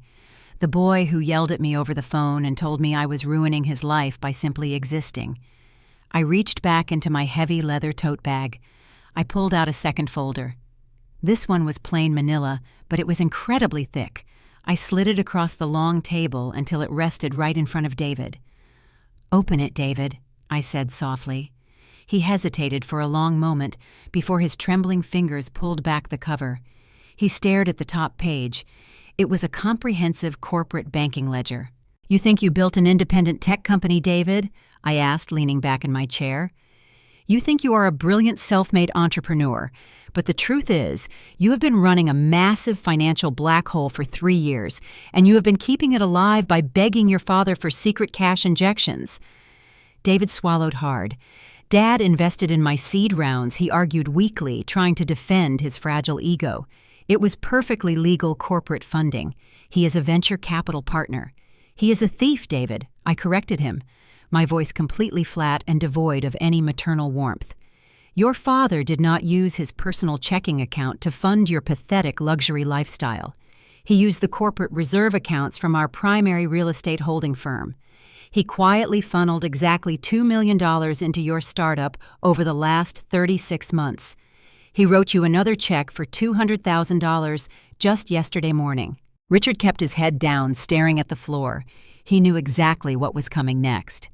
The boy who yelled at me over the phone and told me I was ruining his life by simply existing. I reached back into my heavy leather tote bag. I pulled out a second folder. This one was plain manila, but it was incredibly thick. I slid it across the long table until it rested right in front of David. "Open it, David," I said softly. He hesitated for a long moment before his trembling fingers pulled back the cover. He stared at the top page. It was a comprehensive corporate banking ledger. "You think you built an independent tech company, David?" I asked, leaning back in my chair. "You think you are a brilliant self-made entrepreneur, but the truth is, you have been running a massive financial black hole for 3 years, and you have been keeping it alive by begging your father for secret cash injections." David swallowed hard. "Dad invested in my seed rounds," he argued weakly, trying to defend his fragile ego. "It was perfectly legal corporate funding. He is a venture capital partner." "He is a thief, David," I corrected him, my voice completely flat and devoid of any maternal warmth. "Your father did not use his personal checking account to fund your pathetic luxury lifestyle. He used the corporate reserve accounts from our primary real estate holding firm. He quietly funneled exactly $2 million into your startup over the last 36 months. He wrote you another check for $200,000 just yesterday morning." Richard kept his head down, staring at the floor. He knew exactly what was coming next.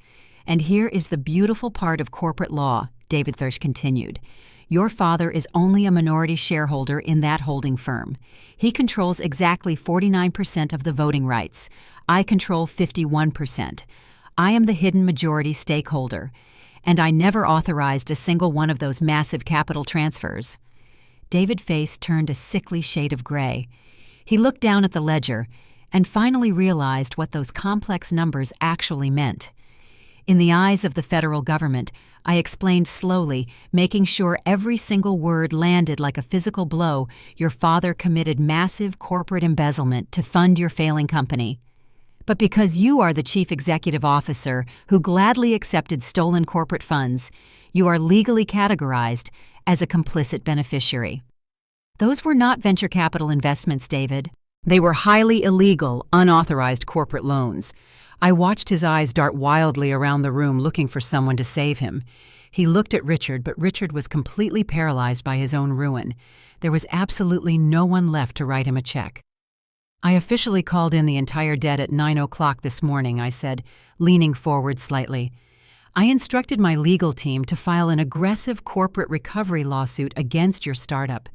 "And here is the beautiful part of corporate law," David Thirst continued. "Your father is only a minority shareholder in that holding firm. He controls exactly 49% of the voting rights. I control 51%. I am the hidden majority stakeholder, and I never authorized a single one of those massive capital transfers." David's face turned a sickly shade of gray. He looked down at the ledger and finally realized what those complex numbers actually meant. In the eyes of the federal government, I explained slowly, making sure every single word landed like a physical blow. "Your father committed massive corporate embezzlement to fund your failing company. But because you are the chief executive officer who gladly accepted stolen corporate funds, you are legally categorized as a complicit beneficiary." "Those were not venture capital investments, David. They were highly illegal, unauthorized corporate loans." I watched his eyes dart wildly around the room, looking for someone to save him. He looked at Richard, but Richard was completely paralyzed by his own ruin. There was absolutely no one left to write him a check. "I officially called in the entire debt at 9 o'clock this morning," I said, leaning forward slightly. "I instructed my legal team to file an aggressive corporate recovery lawsuit against your startup.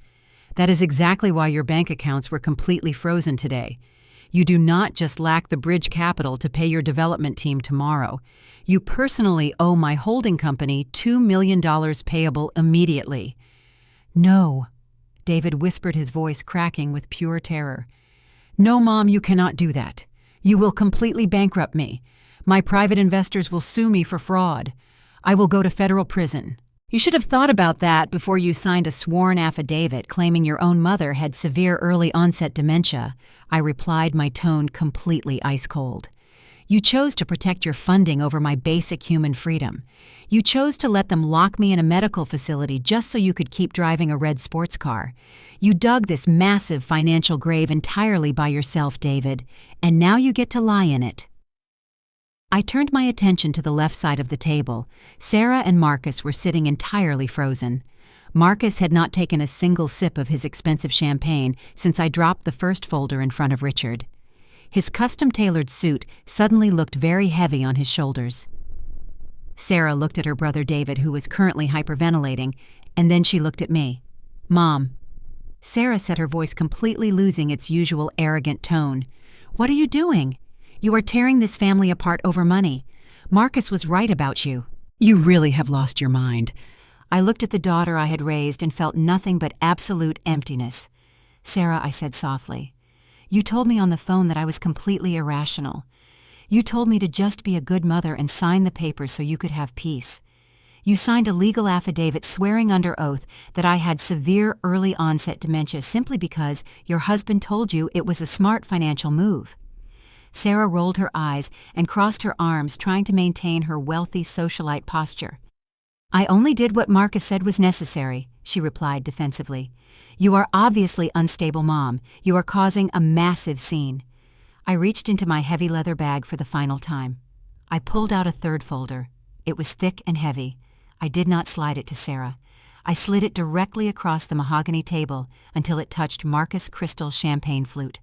That is exactly why your bank accounts were completely frozen today. You do not just lack the bridge capital to pay your development team tomorrow. You personally owe my holding company $2 million payable immediately." "No," David whispered, his voice cracking with pure terror. "No, Mom, you cannot do that. You will completely bankrupt me. My private investors will sue me for fraud. I will go to federal prison." "You should have thought about that before you signed a sworn affidavit claiming your own mother had severe early-onset dementia," I replied, my tone completely ice-cold. "You chose to protect your funding over my basic human freedom. You chose to let them lock me in a medical facility just so you could keep driving a red sports car. You dug this massive financial grave entirely by yourself, David, and now you get to lie in it." I turned my attention to the left side of the table. Sarah and Marcus were sitting entirely frozen. Marcus had not taken a single sip of his expensive champagne since I dropped the first folder in front of Richard. His custom-tailored suit suddenly looked very heavy on his shoulders. Sarah looked at her brother David, who was currently hyperventilating, and then she looked at me. "Mom." Sarah said, her voice completely losing its usual arrogant tone. "What are you doing? You are tearing this family apart over money. Marcus was right about you. You really have lost your mind." I looked at the daughter I had raised and felt nothing but absolute emptiness. "Sarah," I said softly, "you told me on the phone that I was completely irrational. You told me to just be a good mother and sign the papers so you could have peace. You signed a legal affidavit swearing under oath that I had severe early-onset dementia simply because your husband told you it was a smart financial move." Sarah rolled her eyes and crossed her arms, trying to maintain her wealthy socialite posture. "I only did what Marcus said was necessary," she replied defensively. "You are obviously unstable, Mom. You are causing a massive scene." I reached into my heavy leather bag for the final time. I pulled out a third folder. It was thick and heavy. I did not slide it to Sarah. I slid it directly across the mahogany table until it touched Marcus' crystal champagne flute.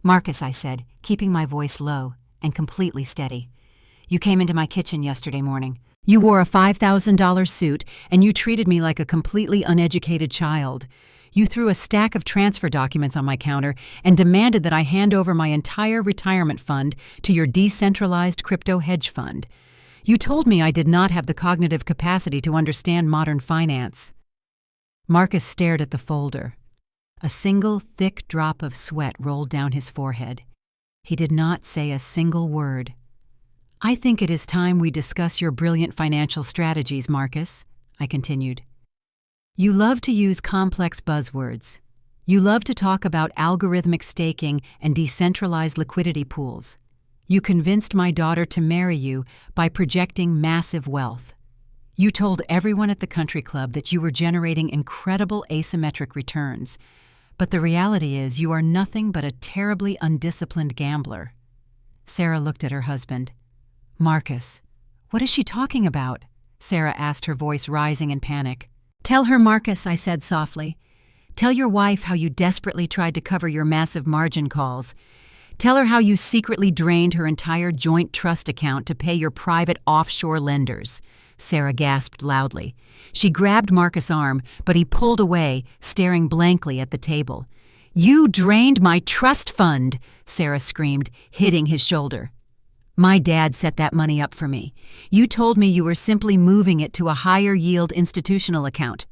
Marcus, I said, keeping my voice low and completely steady. You came into my kitchen yesterday morning. You wore a $5,000 suit, and you treated me like a completely uneducated child. You threw a stack of transfer documents on my counter and demanded that I hand over my entire retirement fund to your decentralized crypto hedge fund. You told me I did not have the cognitive capacity to understand modern finance. Marcus stared at the folder. A single thick drop of sweat rolled down his forehead. He did not say a single word. I think it is time we discuss your brilliant financial strategies, Marcus, I continued. You love to use complex buzzwords. You love to talk about algorithmic staking and decentralized liquidity pools. You convinced my daughter to marry you by projecting massive wealth. You told everyone at the country club that you were generating incredible asymmetric returns. But the reality is you are nothing but a terribly undisciplined gambler. Sarah looked at her husband. Marcus, what is she talking about? Sarah asked, her voice rising in panic. Tell her, Marcus, I said softly. Tell your wife how you desperately tried to cover your massive margin calls. Tell her how you secretly drained her entire joint trust account to pay your private offshore lenders. Sarah gasped loudly. She grabbed Marcus' arm, but he pulled away, staring blankly at the table. You drained my trust fund, Sarah screamed, hitting his shoulder. My dad set that money up for me. You told me you were simply moving it to a higher yield institutional account.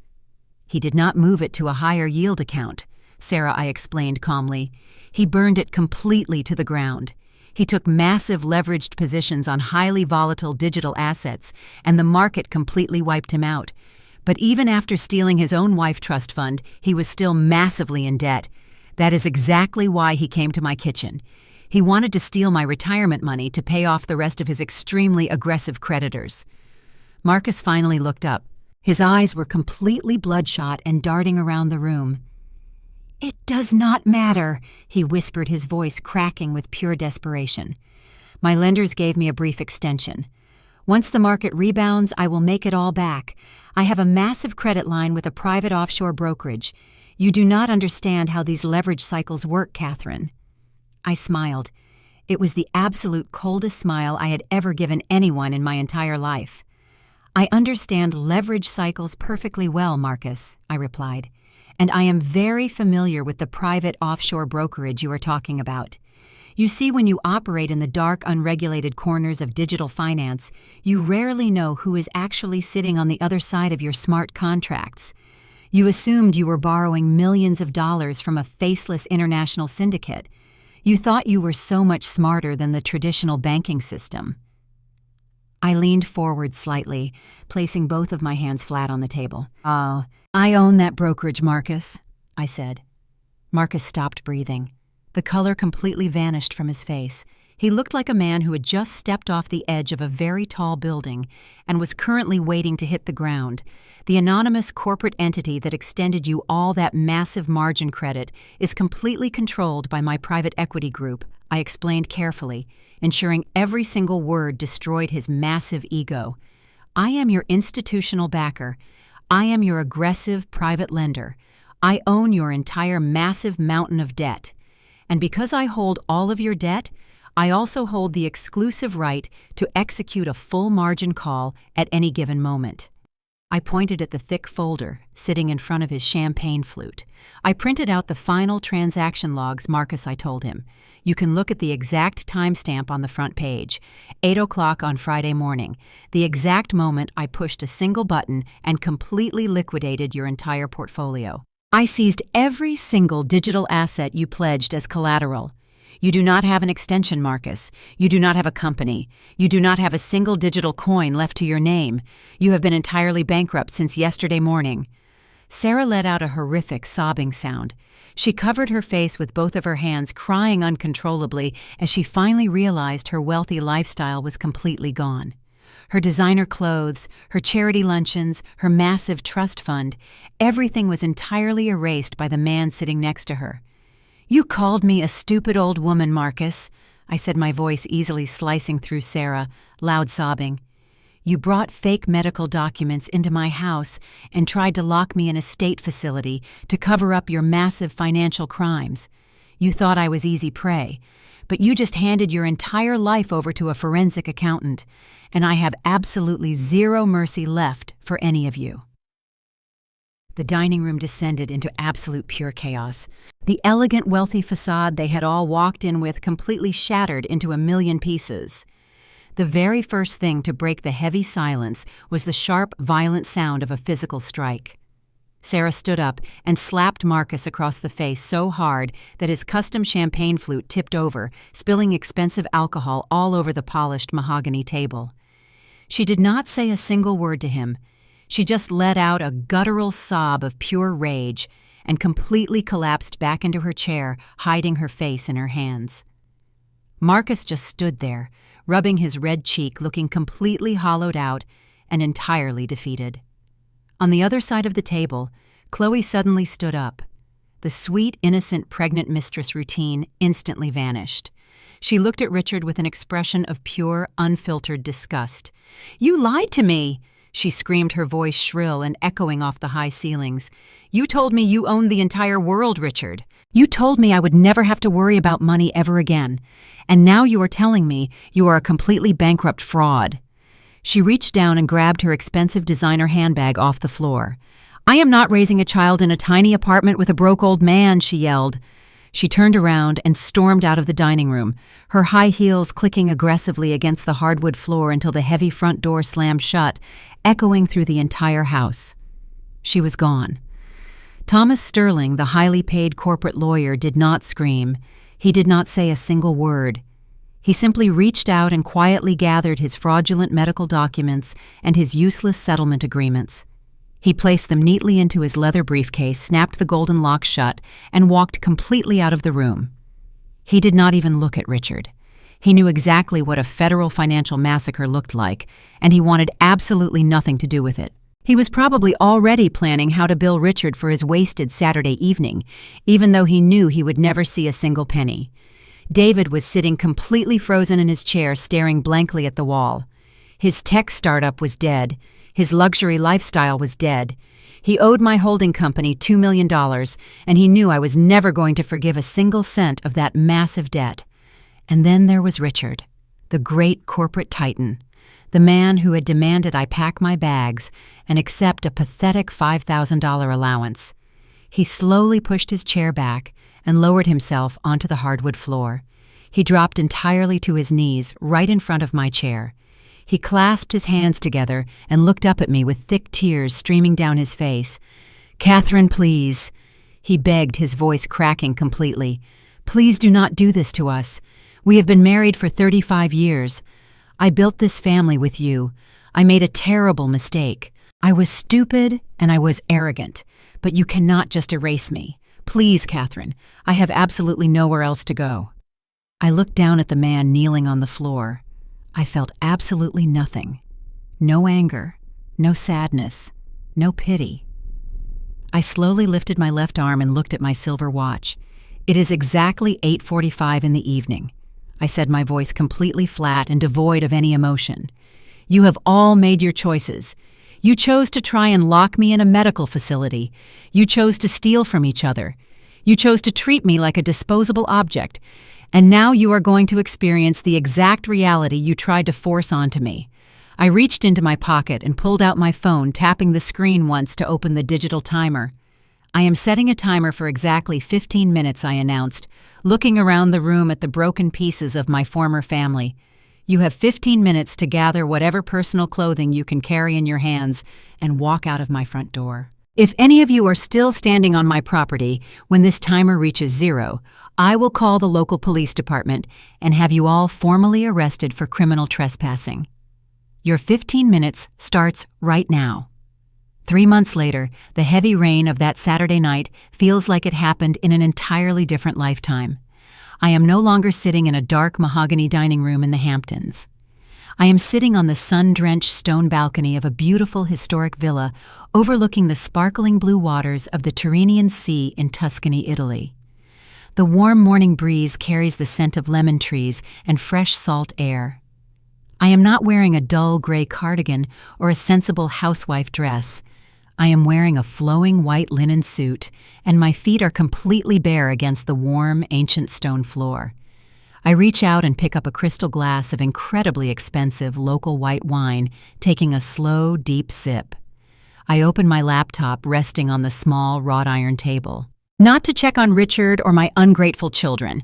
He did not move it to a higher yield account, Sarah, I explained calmly. He burned it completely to the ground. He took massive leveraged positions on highly volatile digital assets, and the market completely wiped him out. But even after stealing his own wife trust fund, he was still massively in debt. That is exactly why he came to my kitchen. He wanted to steal my retirement money to pay off the rest of his extremely aggressive creditors. Marcus finally looked up. His eyes were completely bloodshot and darting around the room. It does not matter, he whispered, his voice cracking with pure desperation. My lenders gave me a brief extension. Once the market rebounds, I will make it all back. I have a massive credit line with a private offshore brokerage. You do not understand how these leverage cycles work, Catherine. I smiled. It was the absolute coldest smile I had ever given anyone in my entire life. I understand leverage cycles perfectly well, Marcus, I replied, and I am very familiar with the private offshore brokerage you are talking about. You see, when you operate in the dark, unregulated corners of digital finance, you rarely know who is actually sitting on the other side of your smart contracts. You assumed you were borrowing millions of dollars from a faceless international syndicate. You thought you were so much smarter than the traditional banking system. I leaned forward slightly, placing both of my hands flat on the table. I own that brokerage, Marcus, I said. Marcus stopped breathing. The color completely vanished from his face. He looked like a man who had just stepped off the edge of a very tall building and was currently waiting to hit the ground. The anonymous corporate entity that extended you all that massive margin credit is completely controlled by my private equity group, I explained carefully, ensuring every single word destroyed his massive ego. I am your institutional backer. I am your aggressive private lender. I own your entire massive mountain of debt. And because I hold all of your debt, I also hold the exclusive right to execute a full margin call at any given moment. I pointed at the thick folder sitting in front of his champagne flute. I printed out the final transaction logs, Marcus, I told him. You can look at the exact timestamp on the front page, 8 o'clock on Friday morning, the exact moment I pushed a single button and completely liquidated your entire portfolio. I seized every single digital asset you pledged as collateral. You do not have an extension, Marcus. You do not have a company. You do not have a single digital coin left to your name. You have been entirely bankrupt since yesterday morning. Sarah let out a horrific sobbing sound. She covered her face with both of her hands, crying uncontrollably as she finally realized her wealthy lifestyle was completely gone. Her designer clothes, her charity luncheons, her massive trust fund, everything was entirely erased by the man sitting next to her. You called me a stupid old woman, Marcus, I said, my voice easily slicing through Sarah, loud sobbing. You brought fake medical documents into my house and tried to lock me in a state facility to cover up your massive financial crimes. You thought I was easy prey, but you just handed your entire life over to a forensic accountant, and I have absolutely zero mercy left for any of you." The dining room descended into absolute pure chaos. The elegant, wealthy facade they had all walked in with completely shattered into a million pieces. The very first thing to break the heavy silence was the sharp, violent sound of a physical strike. Sarah stood up and slapped Marcus across the face so hard that his custom champagne flute tipped over, spilling expensive alcohol all over the polished mahogany table. She did not say a single word to him. She just let out a guttural sob of pure rage and completely collapsed back into her chair, hiding her face in her hands. Marcus just stood there, rubbing his red cheek, looking completely hollowed out and entirely defeated. On the other side of the table, Chloe suddenly stood up. The sweet, innocent, pregnant mistress routine instantly vanished. She looked at Richard with an expression of pure, unfiltered disgust. "You lied to me!" she screamed, her voice shrill and echoing off the high ceilings. "You told me you owned the entire world, Richard. You told me I would never have to worry about money ever again. And now you are telling me you are a completely bankrupt fraud." She reached down and grabbed her expensive designer handbag off the floor. "I am not raising a child in a tiny apartment with a broke old man," she yelled. She turned around and stormed out of the dining room, her high heels clicking aggressively against the hardwood floor until the heavy front door slammed shut, echoing through the entire house. She was gone. Thomas Sterling, the highly paid corporate lawyer, did not scream. He did not say a single word. He simply reached out and quietly gathered his fraudulent medical documents and his useless settlement agreements. He placed them neatly into his leather briefcase, snapped the golden lock shut, and walked completely out of the room. He did not even look at Richard. He knew exactly what a federal financial massacre looked like, and he wanted absolutely nothing to do with it. He was probably already planning how to bill Richard for his wasted Saturday evening, even though he knew he would never see a single penny. David was sitting completely frozen in his chair, staring blankly at the wall. His tech startup was dead. His luxury lifestyle was dead. He owed my holding company $2 million, and he knew I was never going to forgive a single cent of that massive debt. And then there was Richard, the great corporate titan, the man who had demanded I pack my bags and accept a pathetic $5,000 allowance. He slowly pushed his chair back and lowered himself onto the hardwood floor. He dropped entirely to his knees right in front of my chair. He clasped his hands together and looked up at me with thick tears streaming down his face. "Catherine, please," he begged, his voice cracking completely. "Please do not do this to us. We have been married for 35 years. I built this family with you. I made a terrible mistake. I was stupid and I was arrogant, but you cannot just erase me. Please, Catherine, I have absolutely nowhere else to go." I looked down at the man kneeling on the floor. I felt absolutely nothing. No anger, no sadness, no pity. I slowly lifted my left arm and looked at my silver watch. "It is exactly 8:45 in the evening," I said, my voice completely flat and devoid of any emotion. "You have all made your choices. You chose to try and lock me in a medical facility. You chose to steal from each other. You chose to treat me like a disposable object. And now you are going to experience the exact reality you tried to force onto me." I reached into my pocket and pulled out my phone, tapping the screen once to open the digital timer. "I am setting a timer for exactly 15 minutes, I announced, looking around the room at the broken pieces of my former family. "You have 15 minutes to gather whatever personal clothing you can carry in your hands and walk out of my front door. If any of you are still standing on my property when this timer reaches 0, I will call the local police department and have you all formally arrested for criminal trespassing. Your 15 minutes starts right now." 3 months later, the heavy rain of that Saturday night feels like it happened in an entirely different lifetime. I am no longer sitting in a dark mahogany dining room in the Hamptons. I am sitting on the sun-drenched stone balcony of a beautiful historic villa overlooking the sparkling blue waters of the Tyrrhenian Sea in Tuscany, Italy. The warm morning breeze carries the scent of lemon trees and fresh salt air. I am not wearing a dull gray cardigan or a sensible housewife dress. I am wearing a flowing white linen suit, and my feet are completely bare against the warm, ancient stone floor. I reach out and pick up a crystal glass of incredibly expensive local white wine, taking a slow, deep sip. I open my laptop resting on the small wrought iron table. Not to check on Richard or my ungrateful children,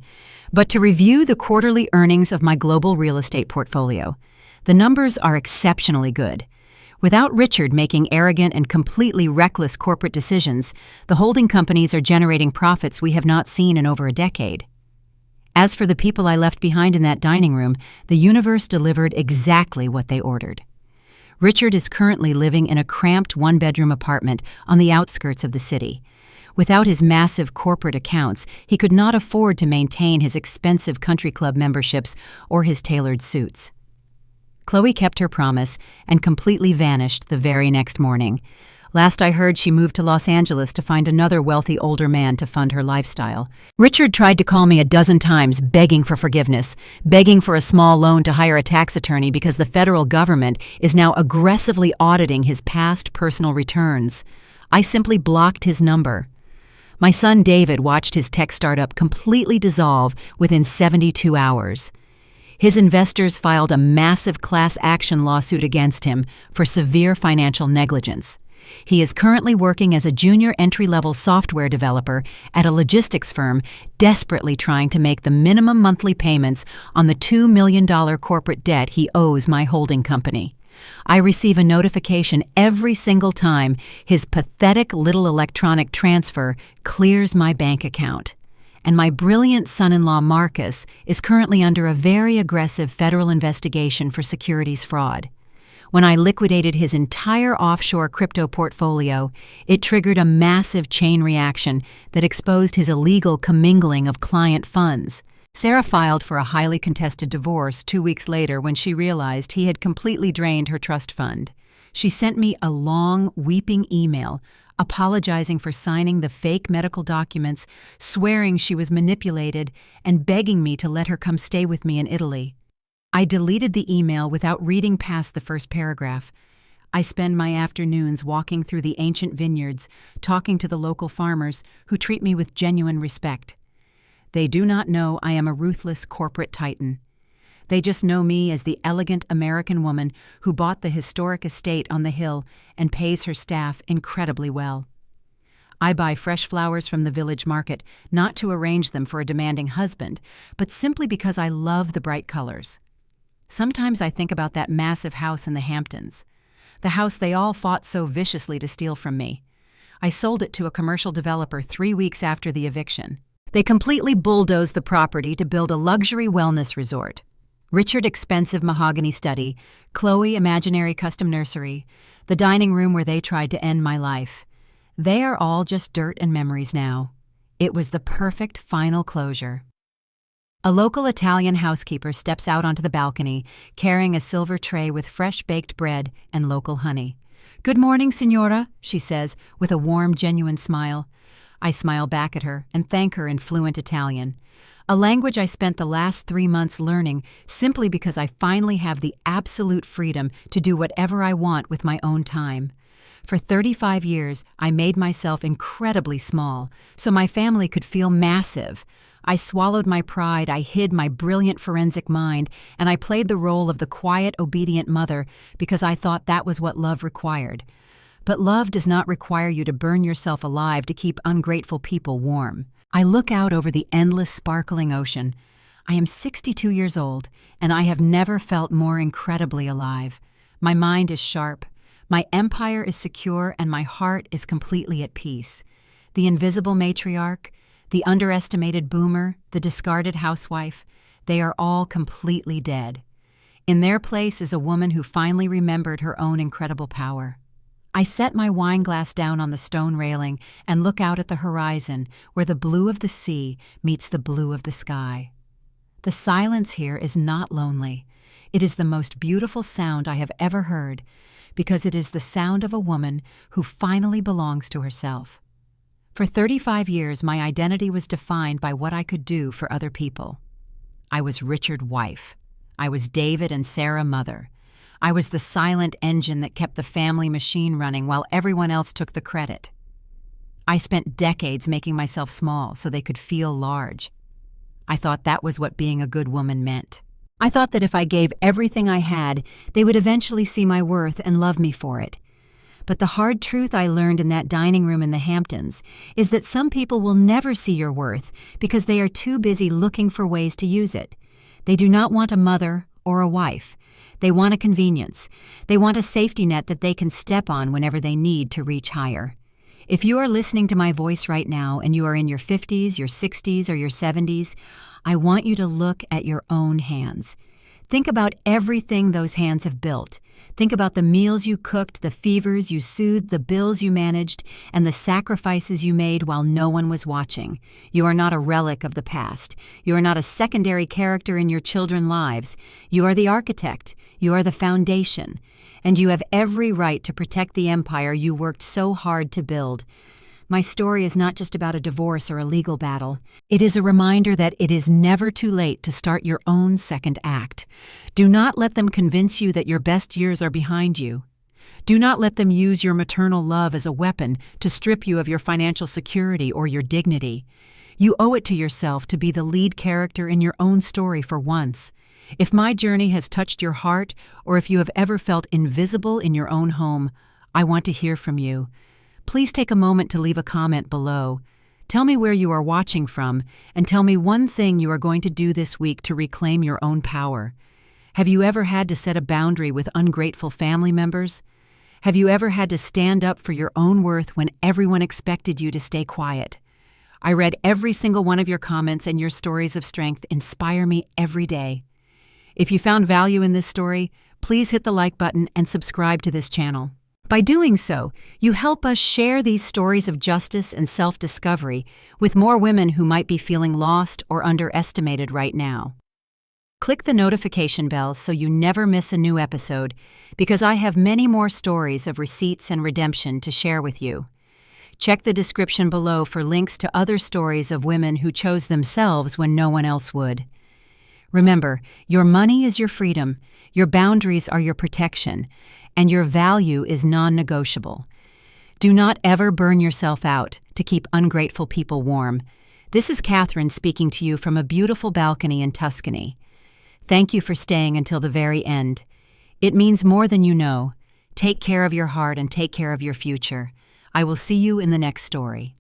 but to review the quarterly earnings of my global real estate portfolio. The numbers are exceptionally good. Without Richard making arrogant and completely reckless corporate decisions, the holding companies are generating profits we have not seen in over a decade. As for the people I left behind in that dining room, the universe delivered exactly what they ordered. Richard is currently living in a cramped one-bedroom apartment on the outskirts of the city. Without his massive corporate accounts, he could not afford to maintain his expensive country club memberships or his tailored suits. Chloe kept her promise and completely vanished the very next morning. Last I heard, she moved to Los Angeles to find another wealthy older man to fund her lifestyle. Richard tried to call me a dozen times, begging for forgiveness, begging for a small loan to hire a tax attorney because the federal government is now aggressively auditing his past personal returns. I simply blocked his number. My son David watched his tech startup completely dissolve within 72 hours. His investors filed a massive class action lawsuit against him for severe financial negligence. He is currently working as a junior entry-level software developer at a logistics firm, desperately trying to make the minimum monthly payments on the $2 million corporate debt he owes my holding company. I receive a notification every single time his pathetic little electronic transfer clears my bank account. And my brilliant son-in-law Marcus is currently under a very aggressive federal investigation for securities fraud. When I liquidated his entire offshore crypto portfolio, it triggered a massive chain reaction that exposed his illegal commingling of client funds. Sarah filed for a highly contested divorce 2 weeks later when she realized he had completely drained her trust fund. She sent me a long, weeping email apologizing for signing the fake medical documents, swearing she was manipulated, and begging me to let her come stay with me in Italy. I deleted the email without reading past the first paragraph. I spend my afternoons walking through the ancient vineyards, talking to the local farmers who treat me with genuine respect. They do not know I am a ruthless corporate titan. They just know me as the elegant American woman who bought the historic estate on the hill and pays her staff incredibly well. I buy fresh flowers from the village market, not to arrange them for a demanding husband, but simply because I love the bright colors. Sometimes I think about that massive house in the Hamptons, the house they all fought so viciously to steal from me. I sold it to a commercial developer 3 weeks after the eviction. They completely bulldozed the property to build a luxury wellness resort. Richard expensive mahogany study, Chloe imaginary custom nursery, the dining room where they tried to end my life. They are all just dirt and memories now. It was the perfect final closure. A local Italian housekeeper steps out onto the balcony, carrying a silver tray with fresh baked bread and local honey. "Good morning, signora," she says, with a warm, genuine smile. I smile back at her and thank her in fluent Italian, a language I spent the last 3 months learning simply because I finally have the absolute freedom to do whatever I want with my own time. For 35 years, I made myself incredibly small, so my family could feel massive. I swallowed my pride, I hid my brilliant forensic mind, and I played the role of the quiet, obedient mother because I thought that was what love required. But love does not require you to burn yourself alive to keep ungrateful people warm. I look out over the endless, sparkling ocean. I am 62 years old, and I have never felt more incredibly alive. My mind is sharp. My empire is secure, and my heart is completely at peace. The invisible matriarch, the underestimated boomer, the discarded housewife, they are all completely dead. In their place is a woman who finally remembered her own incredible power. I set my wine glass down on the stone railing and look out at the horizon where the blue of the sea meets the blue of the sky. The silence here is not lonely. It is the most beautiful sound I have ever heard because it is the sound of a woman who finally belongs to herself. For 35 years, my identity was defined by what I could do for other people. I was Richard wife. I was David and Sarah mother. I was the silent engine that kept the family machine running while everyone else took the credit. I spent decades making myself small so they could feel large. I thought that was what being a good woman meant. I thought that if I gave everything I had, they would eventually see my worth and love me for it. But the hard truth I learned in that dining room in the Hamptons is that some people will never see your worth because they are too busy looking for ways to use it. They do not want a mother or a wife. They want a convenience. They want a safety net that they can step on whenever they need to reach higher. If you are listening to my voice right now and you are in your 50s, your 60s, or your 70s, I want you to look at your own hands. Think about everything those hands have built. Think about the meals you cooked, the fevers you soothed, the bills you managed, and the sacrifices you made while no one was watching. You are not a relic of the past. You are not a secondary character in your children's lives. You are the architect. You are the foundation. And you have every right to protect the empire you worked so hard to build. My story is not just about a divorce or a legal battle. It is a reminder that it is never too late to start your own second act. Do not let them convince you that your best years are behind you. Do not let them use your maternal love as a weapon to strip you of your financial security or your dignity. You owe it to yourself to be the lead character in your own story for once. If my journey has touched your heart, or if you have ever felt invisible in your own home, I want to hear from you. Please take a moment to leave a comment below. Tell me where you are watching from, and tell me one thing you are going to do this week to reclaim your own power. Have you ever had to set a boundary with ungrateful family members? Have you ever had to stand up for your own worth when everyone expected you to stay quiet? I read every single one of your comments, and your stories of strength inspire me every day. If you found value in this story, please hit the like button and subscribe to this channel. By doing so, you help us share these stories of justice and self-discovery with more women who might be feeling lost or underestimated right now. Click the notification bell so you never miss a new episode, because I have many more stories of receipts and redemption to share with you. Check the description below for links to other stories of women who chose themselves when no one else would. Remember, your money is your freedom, your boundaries are your protection, and your value is non-negotiable. Do not ever burn yourself out to keep ungrateful people warm. This is Catherine speaking to you from a beautiful balcony in Tuscany. Thank you for staying until the very end. It means more than you know. Take care of your heart and take care of your future. I will see you in the next story.